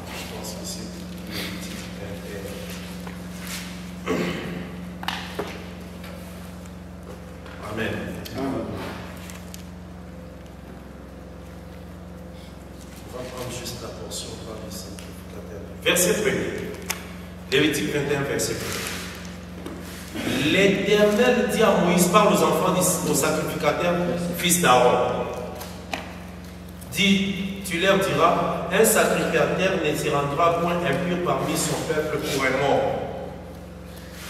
Je pense que c'est Lévitique 21. Amen. On va prendre juste la portion par les sacrificateurs. Verset 1er. Lévitique 21, verset 1er. L'Éternel dit à Moïse, parle aux enfants, aux sacrificateurs, fils d'Aaron. Dis, tu leur diras, un sacrificateur ne se rendra point impur parmi son peuple pour un mort,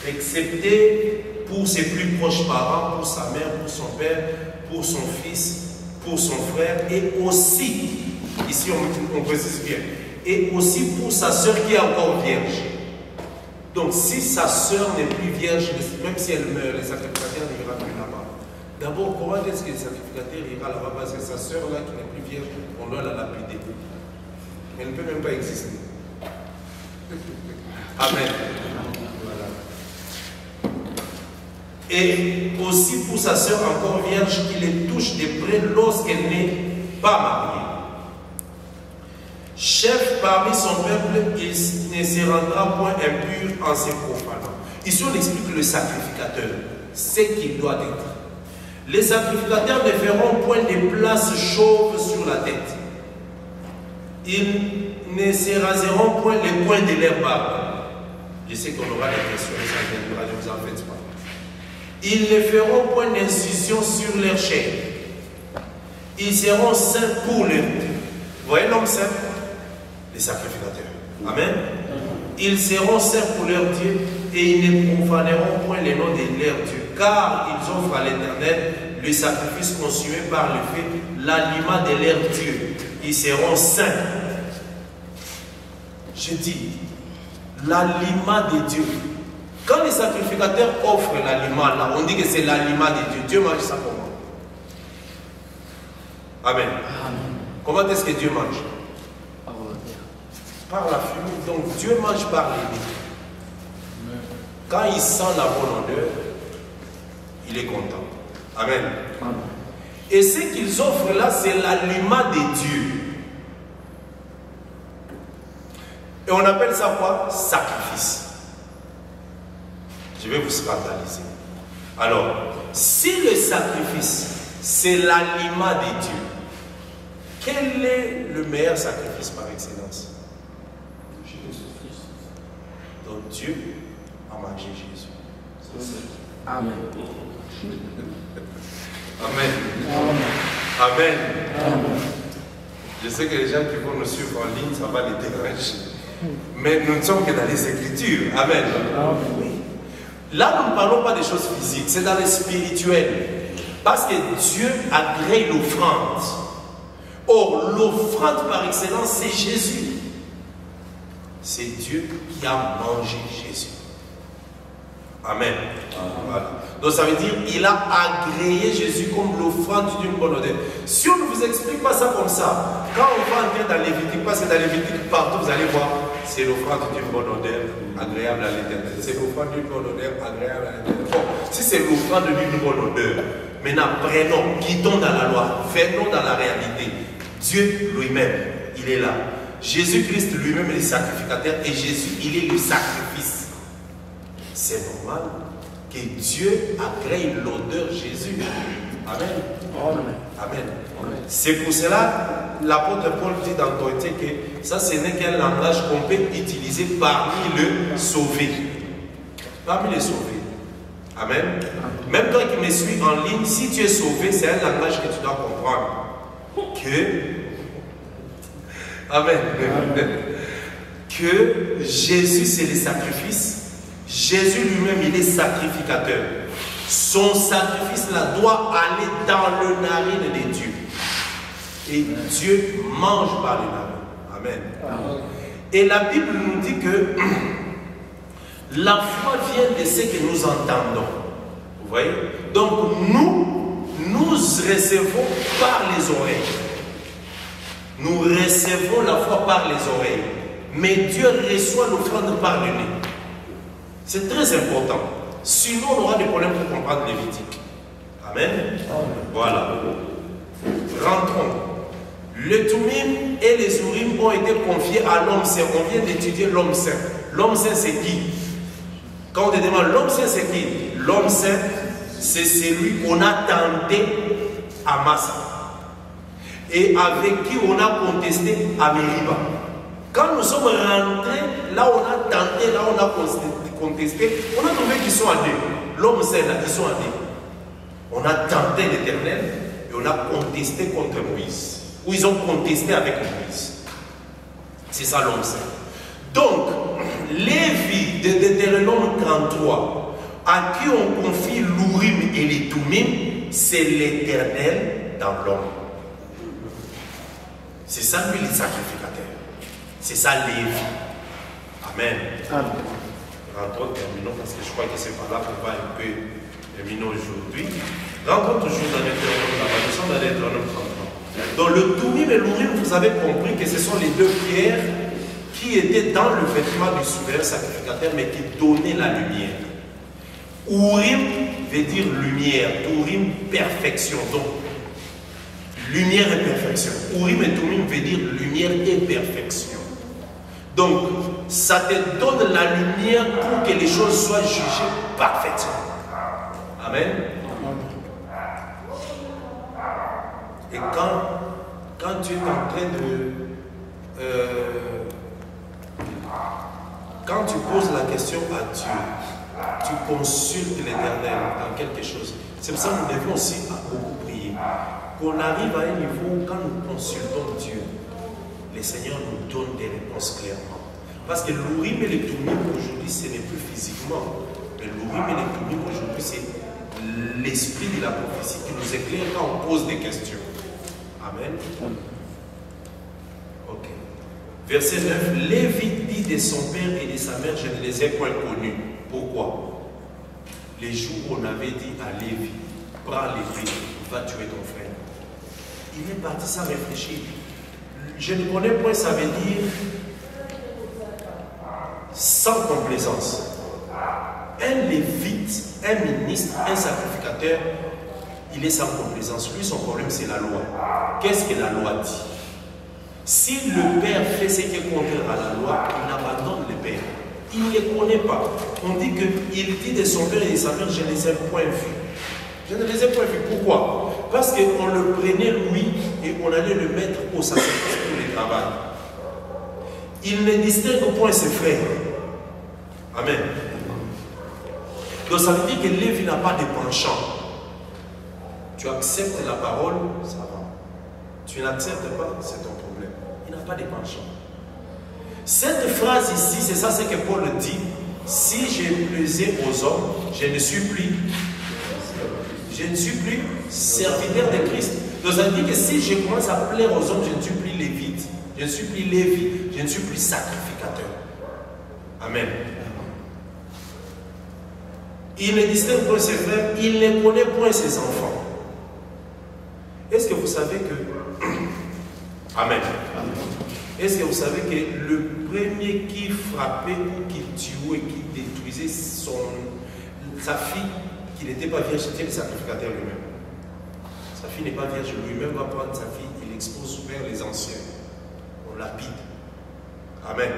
excepté pour ses plus proches parents, pour sa mère, pour son père, pour son fils, pour son frère, et aussi, ici on précise bien, et aussi pour sa soeur qui est encore vierge. Donc si sa soeur n'est plus vierge, même si elle meurt, le sacrificateur n'ira plus là-bas. D'abord, comment est-ce que le sacrificateur ira là-bas? Parce que sa soeur là qui n'est plus vierge, on doit la lapider. Elle ne peut même pas exister. Amen. Voilà. Et aussi pour sa soeur encore vierge qui les touche de près lorsqu'elle n'est pas mariée. Chef parmi son peuple, il ne se rendra point impur en se profanant. Ici on explique le sacrificateur, ce qu'il doit être. Les sacrificateurs ne feront point de place chauve sur la tête. Ils ne se raseront point les points de leur barbe. Je sais qu'on aura des questions, ne vous en faites pas. Ils ne feront point d'incision sur leur chair. Ils seront saints pour leur Dieu. Vous voyez l'homme saint? Les sacrificateurs. Amen. Ils seront saints pour leur Dieu et ils ne profaneront point les noms de leur Dieu, car ils offrent à l'Éternel le sacrifice consumé par le feu, l'aliment de leur Dieu. Ils seront saints. Je dis, l'aliment de Dieu. Quand les sacrificateurs offrent l'aliment là, on dit que c'est l'aliment de Dieu. Dieu mange ça comment? Amen. Comment est-ce que Dieu mange? Par la fumée. Donc Dieu mange par les nez. Quand il sent la bonne odeur, il est content. Amen. Et ce qu'ils offrent là, c'est l'aliment de Dieu. Et on appelle ça quoi? Sacrifice. Je vais vous scandaliser. Alors, si le sacrifice, c'est l'aliment de Dieu, quel est le meilleur sacrifice par excellence? Donc Dieu a mangé Jésus. Amen. Amen. Amen. Amen. Je sais que les gens qui vont nous suivre en ligne, ça va les déranger. Mais nous ne sommes que dans les Écritures. Amen. Amen. Là, nous ne parlons pas des choses physiques, c'est dans les spirituels. Parce que Dieu agrée l'offrande. Or, l'offrande par excellence, c'est Jésus. C'est Dieu qui a mangé Jésus. Amen. Voilà. Donc ça veut dire il a agréé Jésus comme l'offrande d'une bonne odeur. Si on ne vous explique pas ça comme ça, quand on va entrer dans Lévitique, parce que dans Lévitique partout vous allez voir, c'est l'offrande d'une bonne odeur agréable à l'Éternel. C'est l'offrande d'une bonne odeur agréable à l'Éternel. Bon, si c'est l'offrande d'une bonne odeur, maintenant prenons, quittons dans la loi, venons dans la réalité. Dieu lui-même, il est là. Jésus-Christ lui-même est le sacrificateur et Jésus, il est le sacrifice. C'est normal que Dieu agrée l'odeur Jésus. Amen. Amen. Amen. C'est pour cela, l'apôtre Paul dit dans Timothée que ça, ce n'est qu'un langage qu'on peut utiliser parmi les sauvés. Parmi les sauvés. Amen. Même toi qui me suis en ligne, si tu es sauvé, c'est un langage que tu dois comprendre. Amen. Que Jésus, c'est le sacrifice. Jésus lui-même, il est sacrificateur. Son sacrifice là doit aller dans le narine de Dieu. Et Dieu mange par le narine. Amen. Amen. Et la Bible nous dit que la foi vient de ce que nous entendons. Vous voyez? Donc nous recevons par les oreilles. Nous recevons la foi par les oreilles. Mais Dieu reçoit l'offrande par le nez. C'est très important. Sinon, on aura des problèmes pour comprendre Lévitique. Amen. Voilà. Rentrons. Le Tumim et les Urim ont été confiés à l'homme saint. On vient d'étudier l'homme saint. L'homme saint, c'est qui? Quand on te demande l'homme saint, c'est qui? L'homme saint, c'est celui qu'on a tenté à Massa. Et avec qui on a contesté à Meriba. Quand nous sommes rentrés, là on a tenté, là on a contesté, on a trouvé qu'ils sont à deux. L'homme saint, là, ils sont à deux. On a tenté l'Éternel et on a contesté contre Moïse. Ou ils ont contesté avec Moïse. C'est ça l'homme saint. Donc, Lévi de Deutéronome 33, à qui on confie l'Urim et les Tumim, c'est l'Éternel dans l'homme. C'est ça lui le sacrificateur. C'est ça Lévi. Amen. Amen. Rentrons, terminons parce que je crois que c'est par là qu'on va un peu terminer aujourd'hui. Rentrons toujours dans Deutéronome 33. Dans le Tumim et l'Urim, vous avez compris que ce sont les deux pierres qui étaient dans le vêtement du souverain sacrificateur, mais qui donnaient la lumière. Urim veut dire lumière, Urim perfection. Donc, lumière et perfection. Urim et Tumim veut dire lumière et perfection. Donc, ça te donne la lumière pour que les choses soient jugées parfaitement. Amen. Et quand tu es en train de... quand tu poses la question à Dieu, tu consultes l'Éternel dans quelque chose. C'est pour ça que nous devons aussi beaucoup prier. Qu'on arrive à un niveau où quand nous consultons Dieu, le Seigneur nous donne des réponses clairement. Parce que l'Urim et le Tumim aujourd'hui, ce n'est plus physiquement. Mais l'Urim et le Tumim aujourd'hui, c'est l'esprit de la prophétie qui nous éclaire quand on pose des questions. Amen. Ok. Verset 9. Lévi dit de son père et de sa mère, je ne les ai point connus. Pourquoi? Les jours où on avait dit à Lévi, prends l'épée, va tuer ton frère. Il est parti sans réfléchir. Je ne connais point, ça veut dire sans complaisance. Un lévite, un ministre, un sacrificateur, il est sans complaisance. Lui, son problème, c'est la loi. Qu'est-ce que la loi dit? Si le père fait ce qui est contraire à la loi, il abandonne le père. Il ne les connaît pas. On dit qu'il dit de son père et de sa mère, je ne les ai point vus. Je ne les ai point vus. Pourquoi? Parce qu'on le prenait lui et on allait le mettre au sacerdoce pour le travail. Il ne distingue point ses frères. Amen. Donc ça veut dire que Lévi n'a pas de penchant. Tu acceptes la parole, ça va. Tu n'acceptes pas, c'est ton problème. Il n'a pas de penchant. Cette phrase ici, c'est ça ce que Paul dit. Si j'ai plaisé aux hommes, je ne suis plus serviteur de Christ. Donc ça veut dire que si je commence à plaire aux hommes, je ne suis plus lévite. Je ne suis plus Lévi. Je ne suis plus sacrificateur. Amen. Il ne distingue point ses frères, il ne connaît point ses enfants. Est-ce que vous savez que... Amen. Est-ce que vous savez que le premier qui frappait ou qui tuait, qui détruisait sa fille, qui n'était pas vierge, c'était le sacrificateur lui-même. Sa fille n'est pas vierge, lui-même va prendre sa fille, il l'expose vers les anciens. On lapide. Amen.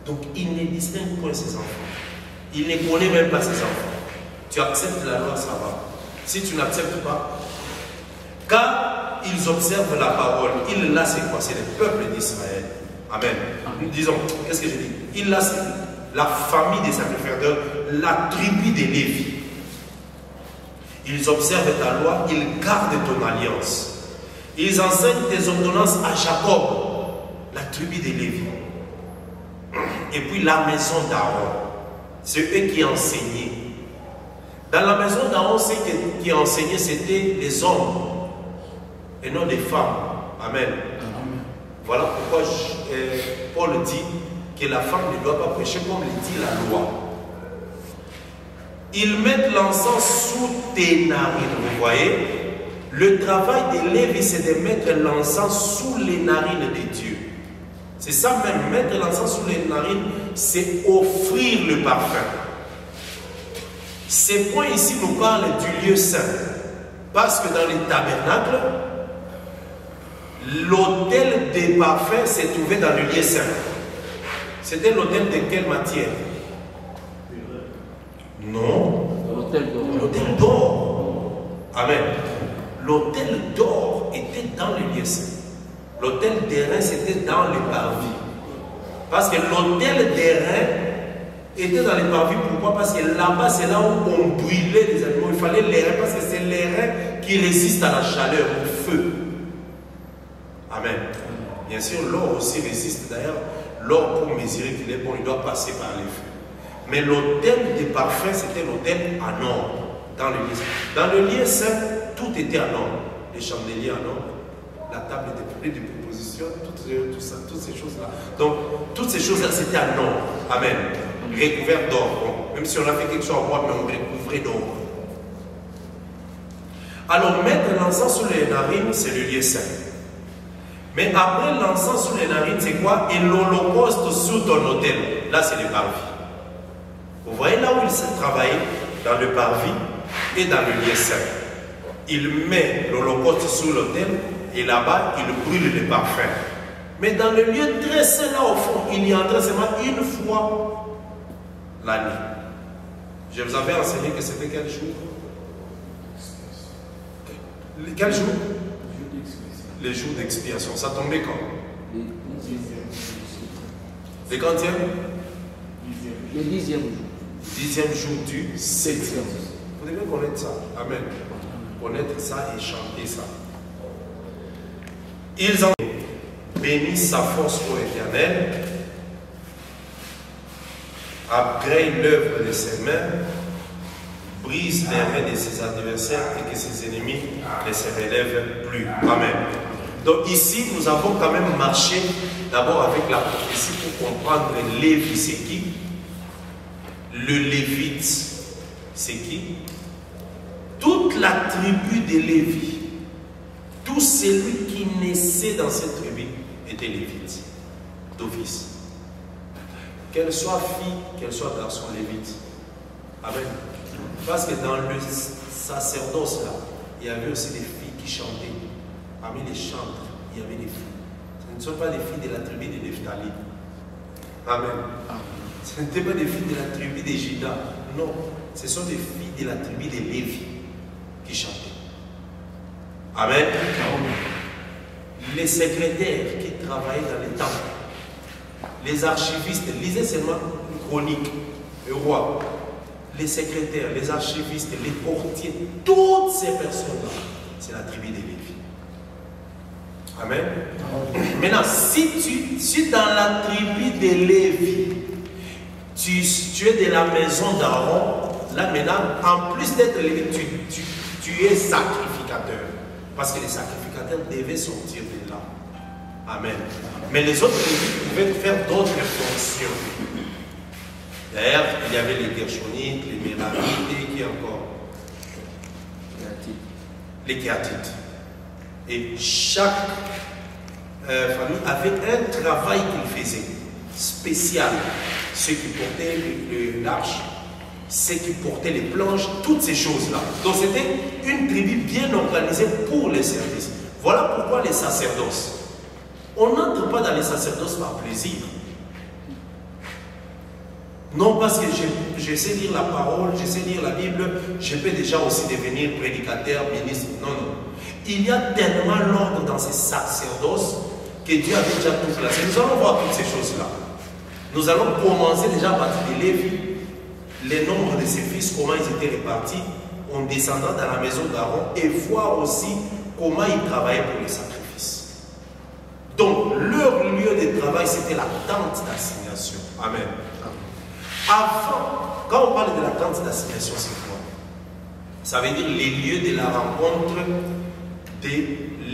Donc il ne distingue point ses enfants. Il ne connaît même pas ses enfants. Tu acceptes la loi, ça va. Si tu n'acceptes pas, car ils observent la parole. Il là, c'est quoi? C'est le peuple d'Israël. Amen. Disons, qu'est-ce que je dis? Il là, c'est la famille des sacrificateurs, la tribu des Lévi. Ils observent ta loi, ils gardent ton alliance. Ils enseignent tes ordonnances à Jacob, la tribu des Lévi. Et puis la maison d'Aaron. C'est eux qui enseignaient. Dans la maison d'Aaron, ceux qui enseignaient, c'était les hommes et non les femmes. Amen. Voilà pourquoi Paul dit que la femme ne doit pas prêcher comme le dit la loi. Ils mettent l'encens sous tes narines. Vous voyez, le travail des Lévi, c'est de mettre l'encens sous les narines de Dieu. C'est ça même, mettre l'encens sous les narines, c'est offrir le parfum. Ces points ici nous parlent du lieu saint. Parce que dans les tabernacles, l'autel des parfums s'est trouvé dans le lieu saint. C'était l'autel de quelle matière? Non. L'autel d'or. Amen. L'autel d'or était dans le lieu saint. L'autel d'airain, c'était dans les parvis. Parce que l'autel d'airain était dans les parvis. Pourquoi? Parce que là-bas, c'est là où on brûlait les animaux. Il fallait l'airain parce que c'est l'airain qui résiste à la chaleur, au feu. Amen. Bien sûr, l'or aussi résiste. D'ailleurs, l'or, pour mesurer qu'il est bon, il doit passer par les feux. Mais l'autel des parfums, c'était l'autel en or. Dans le lieu saint. Dans le lieu saint, tout était en or. Les chandeliers en or. La table de proposition, toutes ces choses-là. Donc, toutes ces choses-là, c'était en or. Amen. Recouvert d'or. Bon, même si on a fait quelque chose en bois, mais on recouvrait d'or. Alors, mettre l'encens sous les narines, c'est le lieu saint. Mais après l'encens sous les narines, c'est quoi? Et l'holocauste sous ton autel. Là, c'est le parvis. Vous voyez là où il s'est travaillé? Dans le parvis et dans le lieu saint. Il met l'holocauste sous l'autel. Et là-bas, il brûle les parfums. Mais dans le lieu très saint, là au fond, il y entre seulement une fois l'année. Je vous avais enseigné que c'était quel jour? Quel jour? Les jours d'expiation. Ça tombait quand? Le quantième? Le 10e jour. 10e jour du 7e. Vous devez connaître ça. Amen. Connaître ça et chanter ça. Ils ont béni sa force au Éternel, upgrade l'œuvre de ses mains, brise les reins de ses adversaires et que ses ennemis ne se relèvent plus. Amen. Donc ici, nous avons quand même marché d'abord avec la prophétie pour comprendre Lévi, c'est qui? Le Lévite, c'est qui? Toute la tribu de Lévi. Tout celui qui naissait dans cette tribu était lévite, d'office. Qu'elle soit fille, qu'elle soit garçon lévite. Amen. Parce que dans le sacerdoce, là, il y avait aussi des filles qui chantaient. Parmi les chantres, il y avait des filles. Ce ne sont pas les filles de la tribu de Nephtali. Amen. Ce n'étaient pas des filles de la tribu des Judas. Non, ce sont des filles de la tribu des Lévi qui chantaient. Amen. Les secrétaires qui travaillaient dans les temples, les archivistes, lisez seulement une chronique, le roi, les secrétaires, les archivistes, les portiers, toutes ces personnes-là, c'est la tribu des Lévi. Amen. Maintenant, si dans la tribu des Lévi, tu es de la maison d'Aaron, là maintenant, en plus d'être Lévi, tu es sacrificateur. Parce que les sacrificateurs devaient sortir de là. Amen. Mais les autres Lévites pouvaient faire d'autres fonctions. D'ailleurs, il y avait les Gershonites, les Mérarites, et qui encore? Les Kéatites. Et chaque famille avait un travail qu'il faisait, spécial. Ceux qui portaient l'arche, ceux qui portaient les planches, toutes ces choses-là. Donc c'était une tribu bien organisée pour les services. Voilà pourquoi les sacerdoces. On n'entre pas dans les sacerdoces par plaisir. Non parce que je sais lire la parole, je sais lire la Bible, je peux déjà aussi devenir prédicateur, ministre. Non, non. Il y a tellement l'ordre dans ces sacerdoces que Dieu avait déjà tout placé. Nous allons voir toutes ces choses-là. Nous allons commencer déjà à partir de Lévi, les nombres de ses fils, comment ils étaient répartis, en descendant dans la maison d'Aaron, et voir aussi comment ils travaillaient pour les sacrifices. Donc, leur lieu de travail, c'était la tente d'assignation. Amen. Avant, quand on parle de la tente d'assignation, c'est quoi? Ça veut dire les lieux de la rencontre de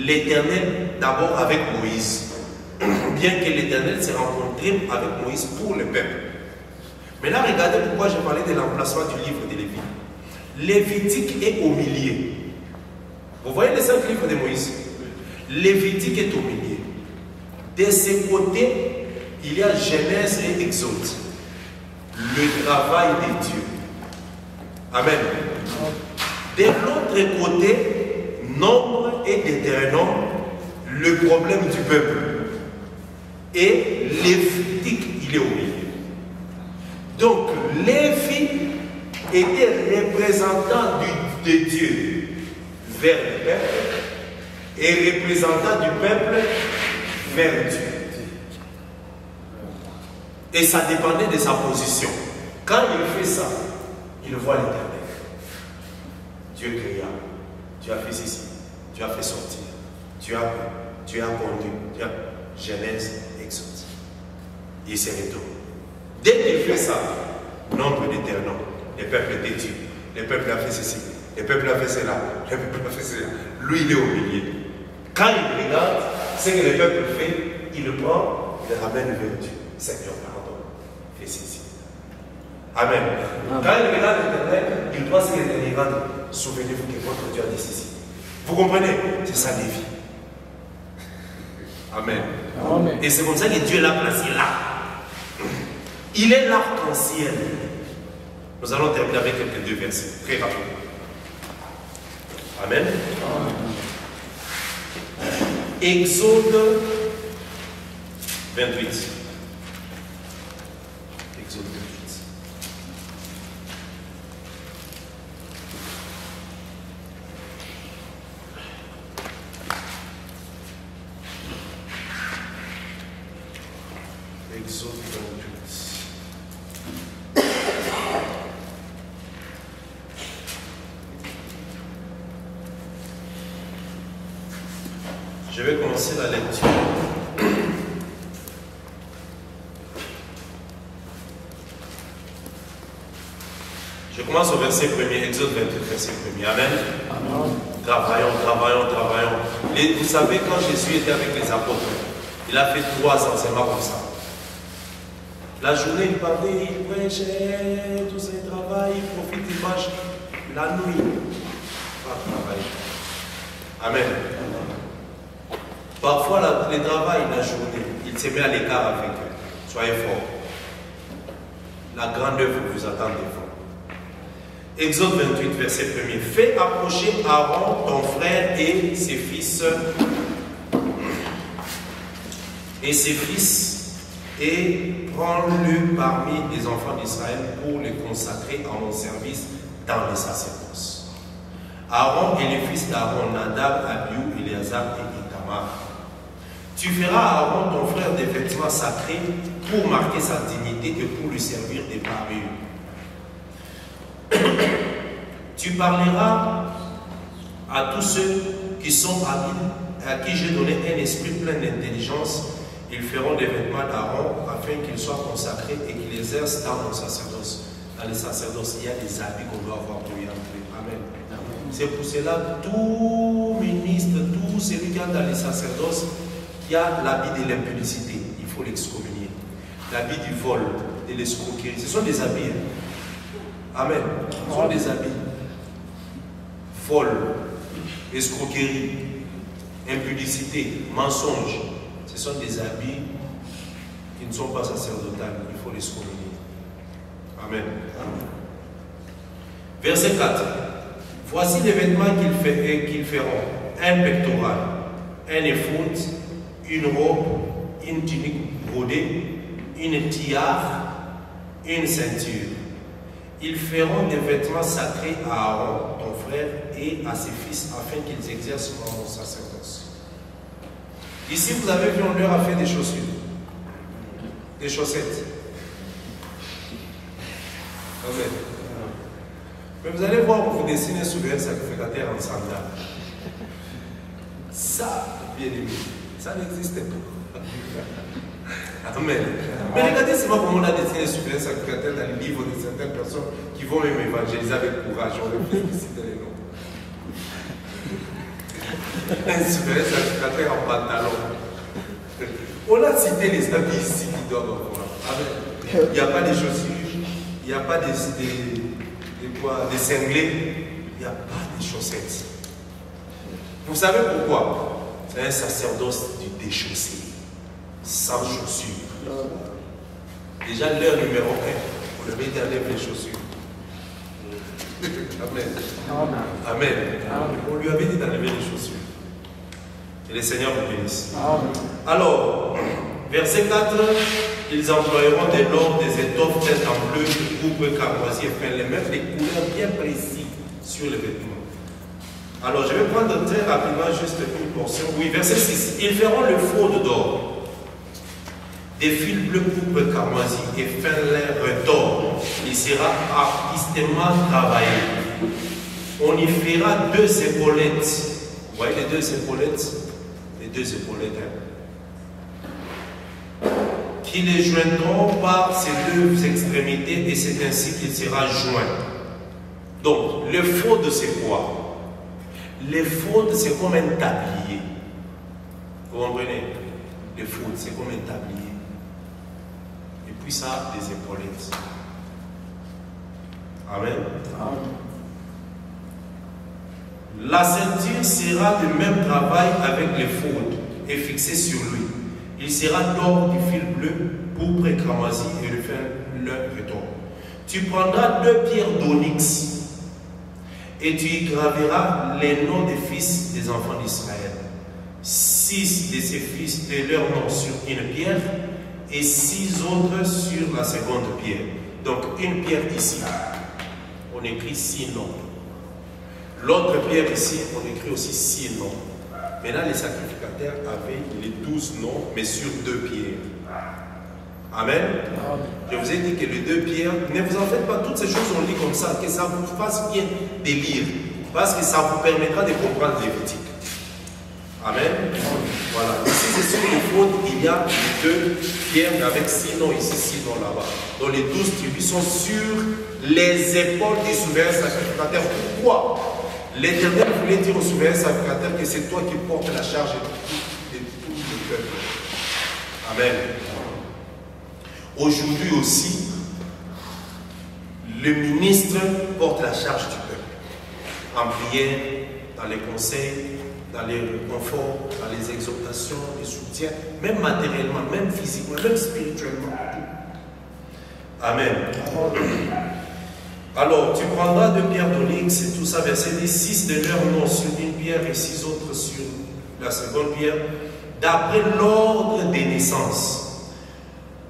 l'Éternel, d'abord avec Moïse. Bien que l'Éternel s'est rencontré avec Moïse pour le peuple. Mais là, regardez pourquoi j'ai parlé de l'emplacement du livre de Lévitique. Lévitique est au milieu. Vous voyez les 5 livres de Moïse? Lévitique est au milieu. De ce côté, il y a Genèse et Exode. Le travail de Dieu. Amen. De l'autre côté, Nombre et Deutéronome, le problème du peuple. Et Lévitique, il est au milieu. Donc, Lévi était représentant de Dieu vers le peuple et représentant du peuple vers Dieu. Et ça dépendait de sa position. Quand il fait ça, il voit l'Éternel. Dieu cria, tu as fait ceci, tu as fait sortir, tu as conduit, tu as Genèse, Exode. Il se retourne. Dès qu'il fait ça, nombre d'éternels, le peuple était tué, le peuple a fait ceci, le peuple a fait cela, le peuple a fait cela. Lui, il est au milieu. Quand il regarde ce que le peuple fait, il le prend, il le ramène vers Dieu. Seigneur, pardon, fais ceci. Amen. Quand il regarde l'Éternel, il prend ce que l'Éternel regarde. Souvenez-vous que votre Dieu a dit ceci. Vous comprenez? C'est ça, Lévi. Amen. Amen. Et c'est comme ça que Dieu l'a placé là. Il est l'arc-en-ciel. Nous allons terminer avec quelques 2 versets, très rapidement. Amen. Exode 28. Exode 28. Exode 28. Je vais commencer la lecture. Je commence au verset 1er, Exode 28, verset 1er. Amen. Amen. Travaillons. Et vous savez, quand Jésus était avec les apôtres, il a fait 3 enseignements comme ça. La journée, il parlait, il prêchait, tout ça, il travaille, il profite, il marche. La nuit, il va travailler. Amen. Parfois, le travail, la journée, il se met à l'écart avec eux. Soyez forts. La grande œuvre vous attend devant. Exode 28, verset 1er. Fais approcher Aaron, ton frère, et ses fils, et prends-le parmi les enfants d'Israël pour les consacrer à mon service dans les sacerdoces. Aaron et les fils d'Aaron, Nadab, Abihu, Éléazar et Ithamar. Tu feras à Aaron ton frère des vêtements sacrés pour marquer sa dignité et pour lui servir des parures. Tu parleras à tous ceux qui sont habiles, à qui j'ai donné un esprit plein d'intelligence. Ils feront des vêtements d'Aaron afin qu'ils soient consacrés et qu'ils exercent dans mon sacerdoce. Dans les sacerdoces, il y a des habits qu'on doit avoir pour y entrer. Amen. C'est pour cela que tout ministre, tout celui qui est dans les sacerdoces, qui a l'habit de l'impudicité, il faut l'excommunier. L'habit du vol, de l'escroquerie, ce sont des habits. Amen. Ce sont des habits. Vol, escroquerie, impudicité, mensonge. Ce sont des habits qui ne sont pas sacerdotales. Il faut les excommunier. Amen. Verset 4. Voici les vêtements qu'ils feront. Un pectoral, un éphod, une robe, une tunique brodée, une tiare, une ceinture. Ils feront des vêtements sacrés à Aaron, ton frère, et à ses fils, afin qu'ils exercent mon sacerdoce. Ici, vous avez vu, on leur a fait des chaussures, des chaussettes. Amen. Mais vous allez voir, vous dessinez souverain sacrificateur en sandales. Ça, bien aimé, ça n'existe pas. Amen. Mais regardez seulement comment on a dessiné souverain sacrificateur dans les livres de certaines personnes qui vont même évangéliser avec courage. On les fait ici dans les noms. Un souverain sacrificateur en pantalon. On a cité les habits ici qui doivent avoir. Amen. Il n'y a pas de chaussures, il n'y a pas de cinglés, il n'y a pas de chaussettes. Vous savez pourquoi? C'est un sacerdoce du déchaussé, sans chaussures. Déjà l'heure numéro 1, on devait enlever les chaussures. Amen. Amen. On lui avait dit d'enlever les chaussures. Que le Seigneur vous bénisse. Alors, verset 4, ils emploieront de l'or, des étoffes faites en bleu, pourpre, carmoisi et fin, les mettre des couleurs bien précises sur les vêtements. Alors, je vais prendre très rapidement juste une portion. Oui, verset 6. Ils feront le faute d'or, des fils bleus, pourpre, carmoisi et fin lin d'or. Il sera artistement travaillé. On y fera 2 épaulettes. Vous voyez les 2 épaulettes? Les 2 épaulettes, qui les joindront par ces 2 extrémités, et c'est ainsi qu'il sera joint. Donc, le faute, c'est quoi? Le faute, c'est comme un tablier. Vous comprenez? Le faute, c'est comme un tablier. Et puis ça a des épaulettes. Amen. La ceinture sera de même travail avec les fautes et fixée sur lui. Il sera d'or, du fil bleu, pourpre et cramoisi et le fin lin d'or. Tu prendras 2 pierres d'onyx et tu y graveras les noms des fils des enfants d'Israël. 6 de ces fils de leurs noms sur une pierre et 6 autres sur la seconde pierre. Donc une pierre ici, on écrit 6 noms. L'autre pierre ici, on écrit aussi 6 noms. Maintenant, les sacrificateurs avaient les 12 noms, mais sur 2 pierres. Amen. Je vous ai dit que les 2 pierres, ne vous en faites pas, toutes ces choses on lit comme ça, que ça vous fasse bien de lire, parce que ça vous permettra de comprendre Lévitique. Amen. Voilà. Ici, c'est sur les fautes, il y a 2 pierres avec 6 noms ici, 6 noms là-bas. Donc les 12 tribus sont sur les épaules du souverain sacrificateur. Pourquoi? L'Éternel voulait dire au souverain sacrificateur que c'est toi qui portes la charge de tout le peuple. Amen. Aujourd'hui aussi, le ministre porte la charge du peuple. En prière, dans les conseils, dans les conforts, dans les exhortations, les soutiens, même matériellement, même physiquement, même spirituellement. Amen. Alors, tu prendras 2 pierres d'onyx et tout ça, verset 10, 6 de leurs noms sur une pierre et 6 autres sur la seconde pierre, d'après l'ordre des naissances.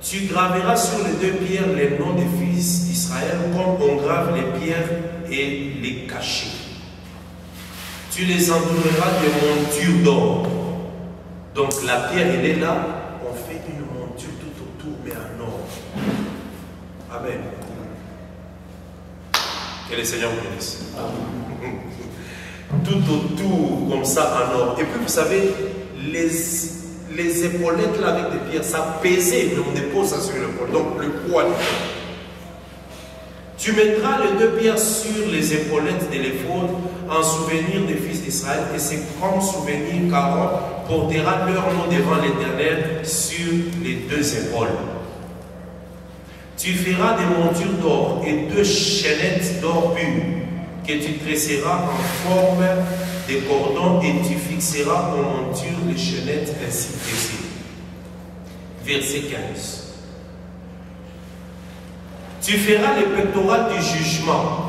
Tu graveras sur les 2 pierres les noms des fils d'Israël, comme on grave les pierres et les cachets. Tu les entoureras de montures d'or. Donc la pierre, elle est là. On fait une monture tout autour, mais en or. Amen. Que le Seigneur vous bénisse. Tout autour, comme ça, en or. Et puis, vous savez, les épaulettes là avec des pierres, ça pesait, mais on dépose ça sur l'épaule. Donc, le poids. Tu mettras les 2 pierres sur les épaulettes de l'éphod en souvenir des fils d'Israël, et c'est comme souvenir qu'Aaron portera leur nom devant l'Éternel sur les 2 épaules. Tu feras des montures d'or et 2 chaînettes d'or pur que tu tresseras en forme de cordons, et tu fixeras aux montures les chaînettes ainsi tressées. Verset 15. Tu feras les pectorales du jugement.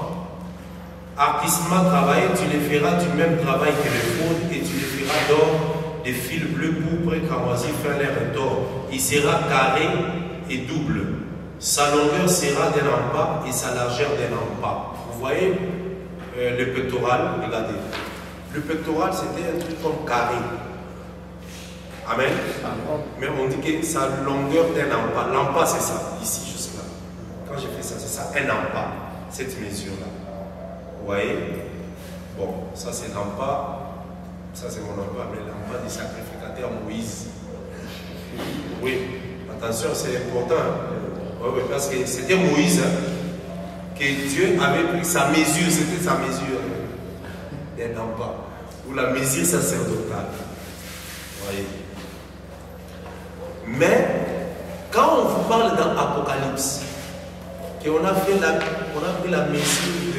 Artistement travaillé, tu les feras du même travail que le faute, et tu les feras d'or, des fils bleus, pourpre, cramoisi, fin l'air et d'or. Il sera carré et double. Sa longueur sera d'un empas et sa largeur d'un empas. Vous voyez le pectoral, regardez. Le pectoral, c'était un truc comme carré. Amen. Mais on dit que sa longueur d'un empas. L'empas, c'est ça, ici, juste là. Quand j'ai fait ça, c'est ça, un empas, cette mesure-là. Vous voyez? Bon, ça c'est l'empas, ça c'est mon empas, mais l'empas du sacrificateur Moïse. Oui, attention, c'est important. Oui, parce que c'était Moïse que Dieu avait pris sa mesure, c'était sa mesure d'un empas, ou la mesure sacerdotale. Vous voyez? Mais, quand on vous parle dans Apocalypse, qu'on a pris la mesure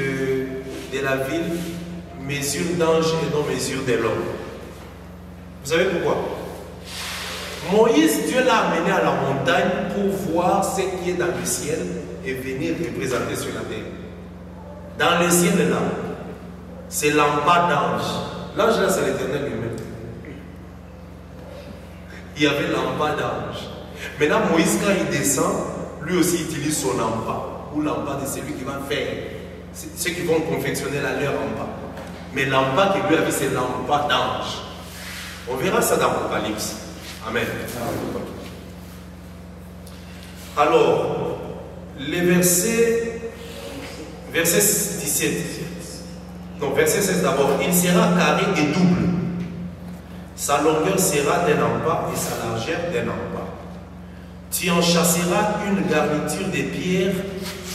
de la ville, mesure d'ange et non mesure de l'homme. Vous savez pourquoi? Moïse, Dieu l'a amené à la montagne pour voir ce qui est dans le ciel et venir représenter sur la terre. Dans le ciel là, c'est l'empas d'ange. L'ange là, c'est l'Éternel lui-même. Il y avait l'empas d'ange. Maintenant, Moïse, quand il descend, lui aussi utilise son empas, ou l'empas de celui qui va faire, ceux qui vont confectionner leur empas. Mais l'empas que lui avait, c'est l'empas d'ange. On verra ça dans l'Apocalypse. Amen. Alors, les versets 17. Donc, verset 16 d'abord. Il sera carré et double. Sa longueur sera d'un empas et sa largeur d'un empas. Tu en chasseras une garniture de pierres,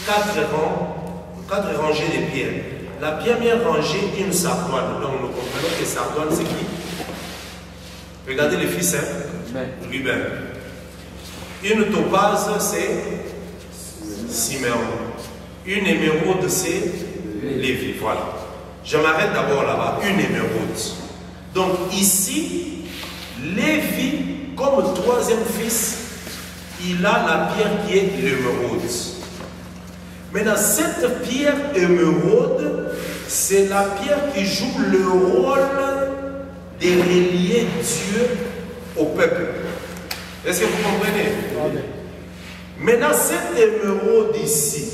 4 rangées de pierres. La première rangée, une sardoine. Donc nous comprenons que sardoine, c'est qui? Regardez les fils, hein? Ruben. Une topaze, c'est Siméon. Une émeraude, c'est Lévi. Voilà. Je m'arrête d'abord là-bas. Une émeraude. Donc ici, Lévi, comme 3e fils, il a la pierre qui est l'émeraude. Maintenant, cette pierre émeraude, c'est la pierre qui joue le rôle de relier Dieu au peuple. Est-ce que vous comprenez? Amen. Maintenant, cette émeraude ici,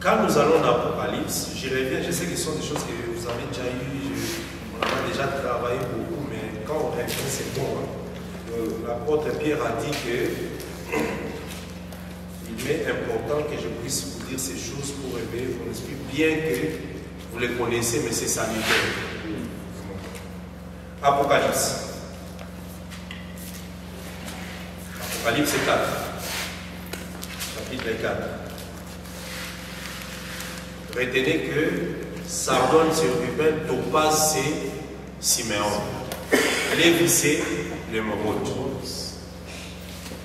quand nous allons dans l'Apocalypse, j'y reviens, je sais que ce sont des choses que vous avez déjà eues, on a déjà travaillé beaucoup, mais quand on revient, c'est bon. L'apôtre Pierre a dit que il est important que je puisse vous dire ces choses pour éveiller mon esprit, bien que vous les connaissez, mais c'est sanitaire. Apocalypse. Apocalypse 4. Chapitre 4. Retenez que Sardone c'est Ruben, Topaz c'est Siméon. Lévi c'est l'émeraude.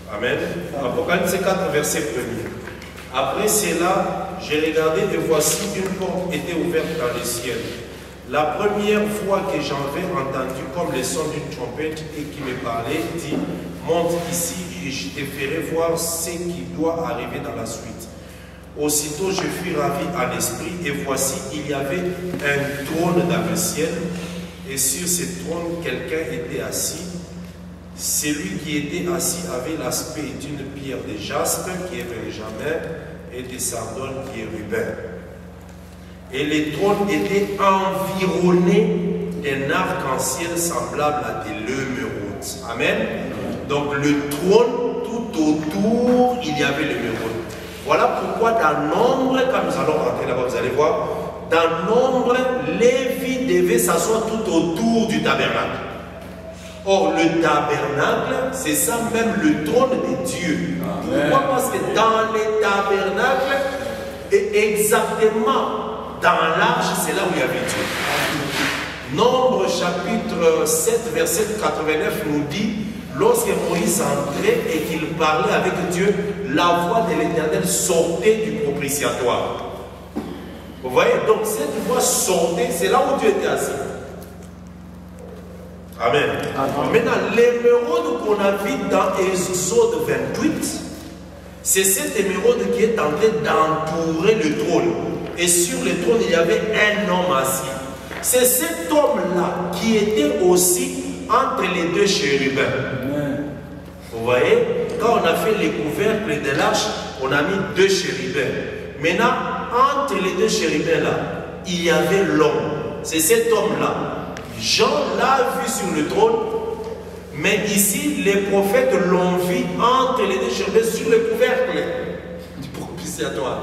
Amen. Apocalypse 4, verset 1er. Après cela, j'ai regardé et voici une porte était ouverte dans le ciel. La première fois que j'en avais entendu comme le son d'une trompette et qui me parlait, dit, monte ici et je te ferai voir ce qui doit arriver dans la suite. Aussitôt je fus ravi à l'esprit et voici il y avait un trône dans le ciel et sur ce trône quelqu'un était assis. Celui qui était assis avait l'aspect d'une pierre de jaspe qui est Benjamin et de sardone qui est Ruben. Et les trônes étaient environnés d'un arc-en-ciel semblable à des l'émeraude. Amen. Donc le trône, tout autour, il y avait l'émeraude. Voilà pourquoi dans Nombre, quand nous allons rentrer là-bas, vous allez voir, dans Nombre, Lévi devait s'asseoir tout autour du tabernacle. Or, le tabernacle, c'est ça même le trône de Dieu. Pourquoi? Parce que dans les tabernacles, et exactement dans l'arche, c'est là où il y avait Dieu. Nombre chapitre 7, verset 89 nous dit, lorsque Moïse entrait et qu'il parlait avec Dieu, la voix de l'Éternel sortait du propitiatoire. Vous voyez, donc cette voix sortait, c'est là où Dieu était assis. Amen. Maintenant, l'émeraude qu'on a vu dans Exode 28, c'est cette émeraude qui est en train d'entourer le trône. Et sur le trône, il y avait un homme assis. C'est cet homme-là qui était aussi entre les deux chérubins. Vous voyez, quand on a fait les couvercles de l'arche, on a mis deux chérubins. Maintenant, entre les deux chérubins-là, il y avait l'homme. C'est cet homme-là. Jean l'a vu sur le trône, mais ici, les prophètes l'ont vu entre les deux chérubins sur le couvercle du propitiatoire.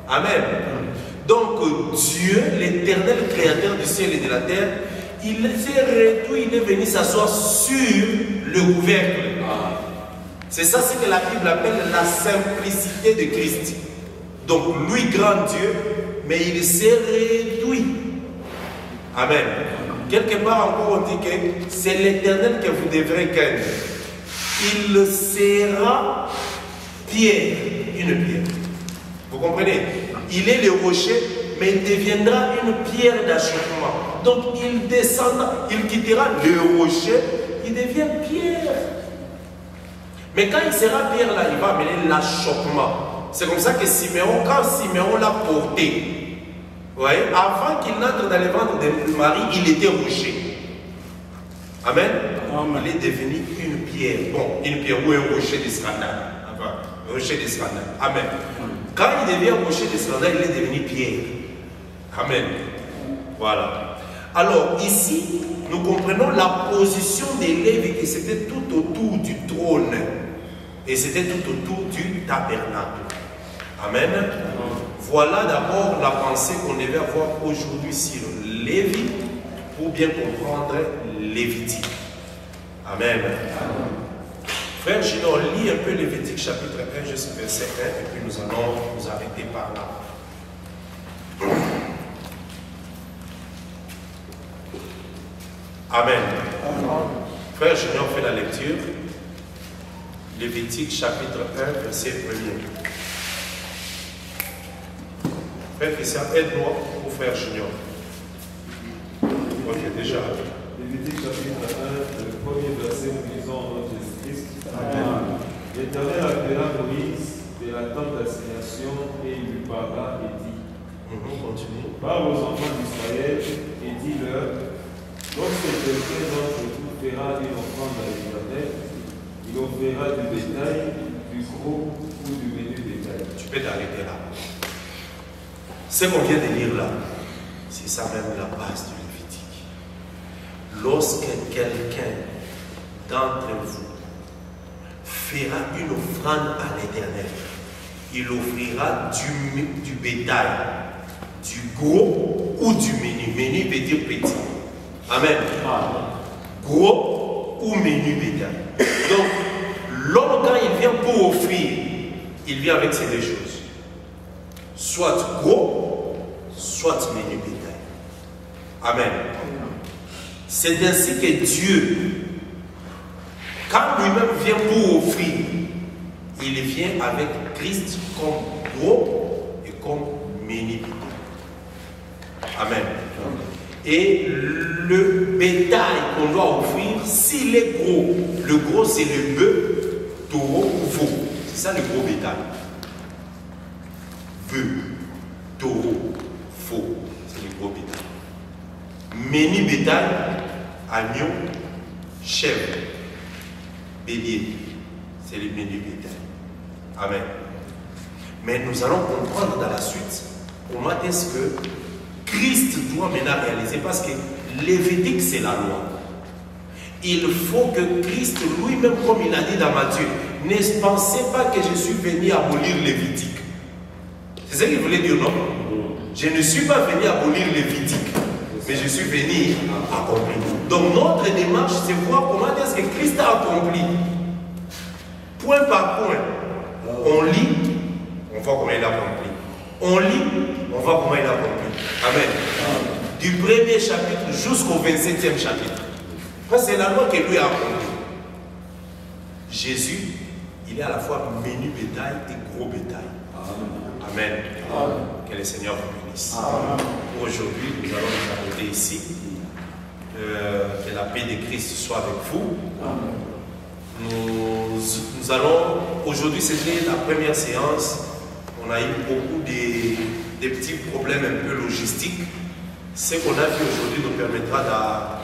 Amen. Donc, Dieu, l'éternel créateur du ciel et de la terre, il s'est réduit, il est venu s'asseoir sur le couvercle. C'est ça ce que la Bible appelle la simplicité de Christ. Donc, lui, grand Dieu, mais il s'est réduit. Amen. Quelque part encore, on dit que c'est l'Éternel que vous devrez craindre. Il sera pierre, une pierre. Vous comprenez? Il est le rocher, mais il deviendra une pierre d'achoppement. Donc il descendra, il quittera le rocher, il devient pierre. Mais quand il sera pierre là, il va amener l'achoppement. C'est comme ça que Siméon, quand Siméon l'a porté, vous voyez, avant qu'il n'entre dans le ventre de Marie, il était rocher. Amen. Il est devenu une pierre. Bon, une pierre ou un rocher de scandale. Enfin, un rocher de scandale. Amen. Quand il devient rocher de scandale, il est devenu pierre. Amen. Voilà. Alors, ici, nous comprenons la position de Lévi, que c'était tout autour du trône. Et c'était tout autour du tabernacle. Amen. Voilà d'abord la pensée qu'on devait avoir aujourd'hui sur Lévi pour bien comprendre Lévitique. Amen. Frère Gino, lis un peu Lévitique chapitre 1 jusqu'au verset 1 et puis nous allons nous arrêter par là. Amen. Frère Gino fait la lecture. Lévitique chapitre 1 verset 1er. Frère Christian, aide-moi pour Frère Junior. Ok, déjà. Lévitique chapitre 1, le premier verset, nous lisons en nom de Jésus-Christ. L'Éternel appela Moïse de la tente d'assignation et il lui parla et dit, Continue. parle aux enfants d'Israël et dis-leur, lorsque quelqu'un d'entre vous fera une offrande à l'Éternel, il offrira du bétail, du gros ou du menu bétail. Tu peux t'arrêter là. Ce qu'on vient de lire là, c'est ça même la base du Lévitique. Lorsque quelqu'un d'entre vous fera une offrande à l'Éternel, il offrira du bétail, du gros ou du menu. Menu veut dire petit. Amen. Gros ou menu bétail. Donc, l'homme quand il vient pour offrir, il vient avec ces deux choses. Soit gros, soit menu bétail. Amen. C'est ainsi que Dieu, quand lui-même vient pour offrir, il vient avec Christ comme gros et comme menu bétail. Amen. Et le bétail qu'on doit offrir, s'il est gros, le gros c'est le bœuf, taureau ou veau. C'est ça le gros bétail. Bœuf, taureau, faux, c'est le gros bétail. Menu bétail, agneau, chèvre. bélier, c'est le milieu bétail. Amen. Mais nous allons comprendre dans la suite comment est-ce que Christ doit maintenant réaliser, parce que Lévitique c'est la loi. Il faut que Christ lui-même, comme il a dit dans Matthieu, ne pensez pas que je suis venu abolir Lévitique. C'est ce qu'il voulait dire, non? Je ne suis pas venu abolir Lévitique, mais je suis venu accomplir. Donc notre démarche, c'est voir comment est-ce que Christ a accompli. Point par point. On lit, on voit comment il a accompli. On lit, on voit comment il a accompli. Amen. Du premier chapitre jusqu'au 27e chapitre. C'est la loi que lui a accomplie. Jésus, il est à la fois menu bétail et gros bétail. Amen. Amen. Que le Seigneur vous bénisse. Aujourd'hui, nous allons nous arrêter ici. Que la paix de Christ soit avec vous. Nous allons, aujourd'hui c'était la première séance. On a eu beaucoup de petits problèmes un peu logistiques. Ce qu'on a vu aujourd'hui nous permettra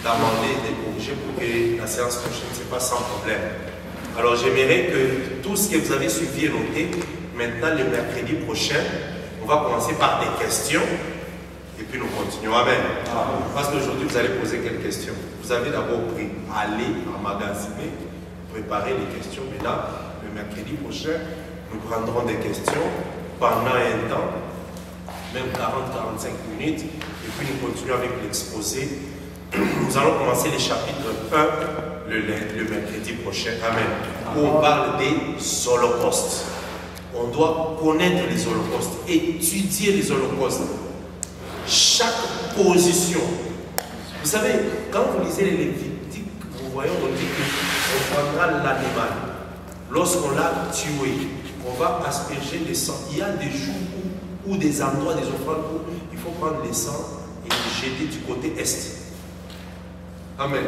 d'amender, de corriger pour que la séance prochaine ne se passe sans problème. Alors j'aimerais que tout ce que vous avez suivi et noté, maintenant le mercredi prochain, on va commencer par des questions et puis nous continuons. Amen. Parce qu'aujourd'hui vous allez poser quelques questions. Vous avez d'abord pris, aller emmagasiner, préparer les questions. Maintenant, le mercredi prochain, nous prendrons des questions pendant un temps, même 40-45 minutes, et puis nous continuons avec l'exposé. Nous allons commencer les chapitres 1 le mercredi prochain. Amen. Où on parle des holocaustes. On doit connaître les holocaustes, étudier les holocaustes. Chaque position. Vous savez, quand vous lisez les Lévitiques, vous voyez, on dit qu'on prendra l'animal. Lorsqu'on l'a tué, on va asperger le sang. Il y a des jours ou des endroits, des offrandes où il faut prendre le sang et le jeter du côté est. Amen.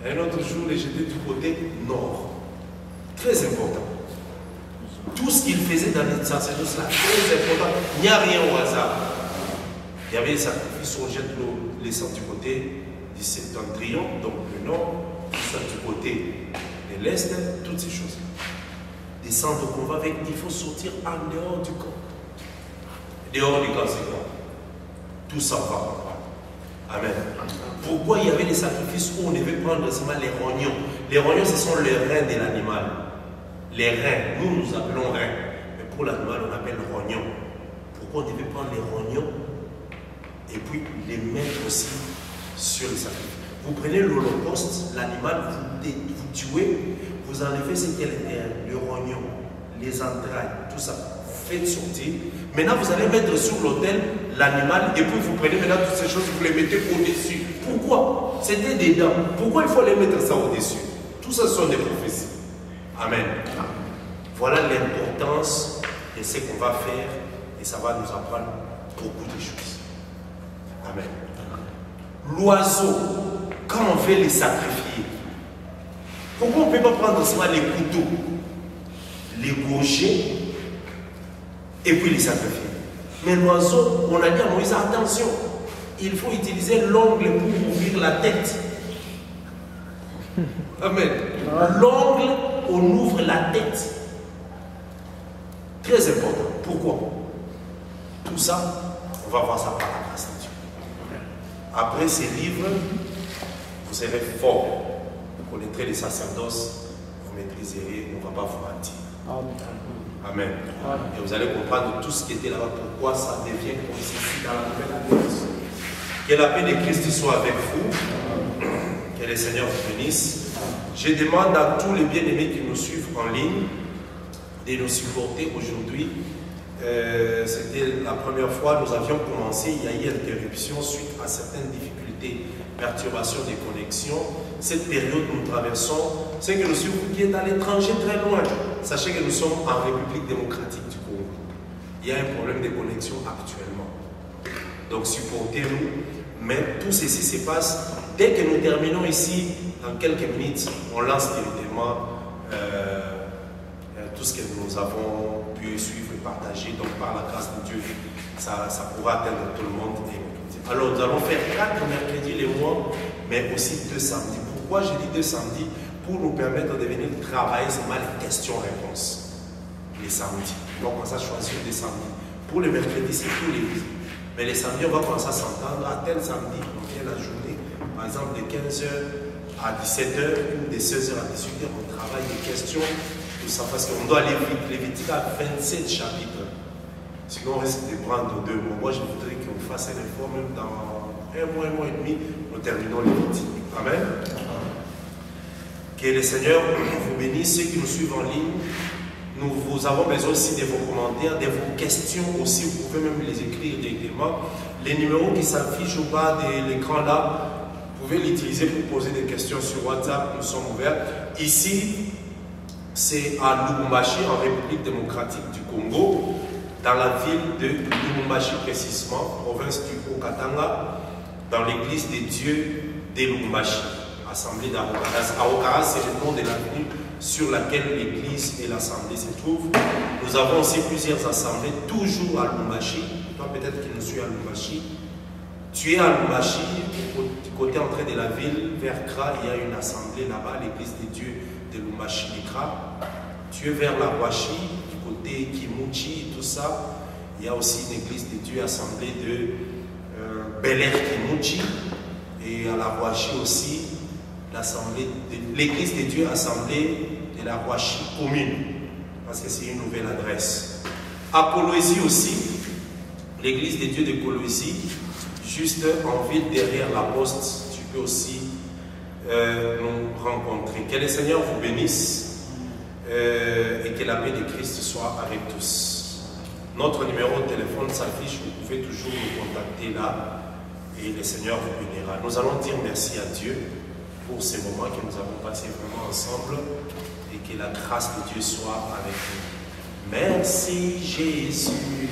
Et un autre jour, les jeter du côté nord. Très important. Tout ce qu'il faisait dans les sacerdoces là, très important. Il n'y a rien au hasard. Il y avait des sacrifices, on jette les sangs du côté du septentrion, donc le nord, tout ça du côté de l'est, toutes ces choses. Des sangs de combat avec, il faut sortir en dehors du camp. Dehors du camp, c'est quoi? Tout ça va. Amen. Pourquoi il y avait des sacrifices où on devait prendre seulement les rognons? Les rognons, ce sont les reins de l'animal. Les reins, nous appelons reins. Mais pour l'animal, on appelle rognons. Pourquoi on devait prendre les rognons et puis les mettre aussi sur les sacrifices? Vous prenez l'holocauste, l'animal, vous tuez, vous enlevez ce qu'elle est, le rognon, les entrailles, tout ça. Faites sortir. Maintenant, vous allez mettre sur l'autel l'animal et puis vous prenez maintenant toutes ces choses, vous les mettez au-dessus. Pourquoi? C'était des dents. Pourquoi il faut les mettre ça au-dessus? Tout ça sont des prophéties. Amen. Voilà l'importance de ce qu'on va faire et ça va nous apprendre beaucoup de choses. Amen. L'oiseau, quand on veut les sacrifier, pourquoi on ne peut pas prendre seulement les couteaux, les gauchers et puis les sacrifier? Mais l'oiseau, on a dit à Moïse, attention, il faut utiliser l'ongle pour ouvrir la tête. Amen. L'ongle, on ouvre la tête. Très important. Pourquoi? Tout ça, on va voir ça par la grâce de Dieu. Après ces livres, vous serez fort. Vous connaîtrez les sacerdoces, vous maîtriserez, on ne va pas vous mentir. Amen. Et vous allez comprendre tout ce qui était là-bas, pourquoi ça devient comme ceci dans la nouvelle alliance. Que la paix de Christ soit avec vous. Que le Seigneur vous bénisse. Je demande à tous les bien-aimés qui nous suivent en ligne de nous supporter aujourd'hui. C'était la première fois, nous avions commencé, il y a eu interruption suite à certaines difficultés, perturbations des connexions. Cette période nous traversons, c'est que nous suivons qui est à l'étranger très loin. Sachez que nous sommes en République démocratique du Congo. Il y a un problème de connexion actuellement. Donc supportez-nous. Mais tout ceci se passe dès que nous terminons ici, dans quelques minutes, on lance directement tout ce que nous avons pu suivre et partager. Donc par la grâce de Dieu, ça pourra atteindre tout le monde. Alors nous allons faire 4 mercredis les mois, mais aussi 2 samedis. Pourquoi j'ai dit 2 samedis? Pour nous permettre de venir travailler seulement les questions-réponses. Les samedis. On va commencer à choisir des samedis. Pour le mercredi, c'est tous les jours. Mais les samedis, on va commencer à s'entendre. À tel samedi, on vient la journée, par exemple de 15h à 17h ou de 16h à 18h, on travaille les questions, tout ça, parce qu'on doit aller vite. Lévitique a 27 chapitres. Sinon, on risque de prendre 2 mois. Moi, je voudrais qu'on fasse un effort, même dans 1 mois et demi, nous terminons Lévitique. Amen. Que le Seigneur vous bénisse, ceux qui nous suivent en ligne. Nous vous avons besoin aussi de vos commentaires, de vos questions aussi. Vous pouvez même les écrire directement. Les numéros qui s'affichent au bas de l'écran là, vous pouvez l'utiliser pour poser des questions sur WhatsApp. Nous sommes ouverts. Ici, c'est à Lubumbashi, en République démocratique du Congo, dans la ville de Lubumbashi précisément, province du Haut-Katanga, dans l'église des dieux de Lubumbashi, assemblée d'Aokaras. Aokaras, c'est le nom de l'avenue sur laquelle l'église et l'assemblée se trouvent. Nous avons aussi plusieurs assemblées, toujours à Lubumbashi. Toi, peut-être qui nous suis à Lubumbashi. Tu es à Lubumbashi, du côté entrée de la ville, vers Kra, il y a une assemblée là-bas, l'église des dieux de Lubumbashi et Kra. Tu es vers la Washi, du côté Kimuchi et tout ça. Il y a aussi une église des dieux, assemblée de Bel Air Kimuchi. Et à la Washi aussi, l'église des dieux, assemblée de la Washi commune. Parce que c'est une nouvelle adresse. À Kolwezi aussi, l'église des dieux de Kolwezi, juste en ville derrière la poste, tu peux aussi nous rencontrer. Que le Seigneur vous bénisse et que la paix de Christ soit avec tous. Notre numéro de téléphone s'affiche, vous pouvez toujours nous contacter là et le Seigneur vous bénira. Nous allons dire merci à Dieu pour ces moments que nous avons passés vraiment ensemble et que la grâce de Dieu soit avec nous. Merci Jésus.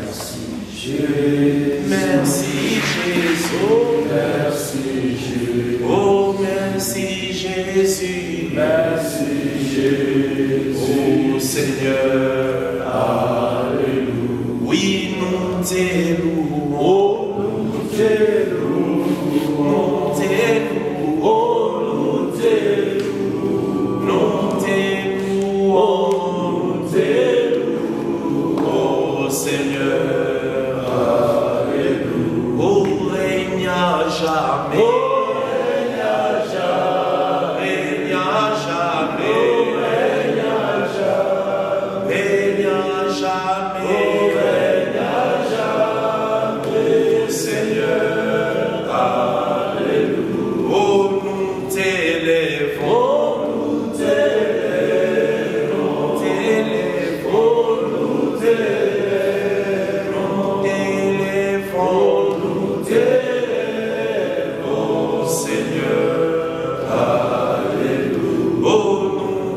Merci Jésus. Merci Jésus. Merci Jésus. Oh merci Jésus. Merci Jésus. Oh Seigneur. Alléluia. Oui, nous t'élouons. Oh, nous t'élouons. Nous t'élouons. Oh, nous t'élouons. Nous t'élouons. Seigneur, alléluia. Oh, règne à jamais. Oh, règne à jamais. Règne à jamais. Règne à jamais. Règne à jamais. Oh, règne à jamais. Seigneur, alléluia. Oh, nous t'élèvons. Oh, nous t'élèvons. Nous t'élèvons. Nous t'élèvons.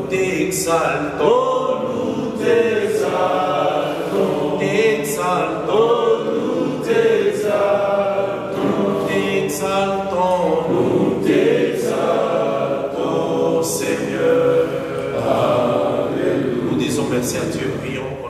T'exaltons, nous t'exaltons, t'exaltons, nous t'exaltons, t'exaltons, nous t'exaltons, Seigneur. Alléluia. Nous disons merci à Dieu, prions.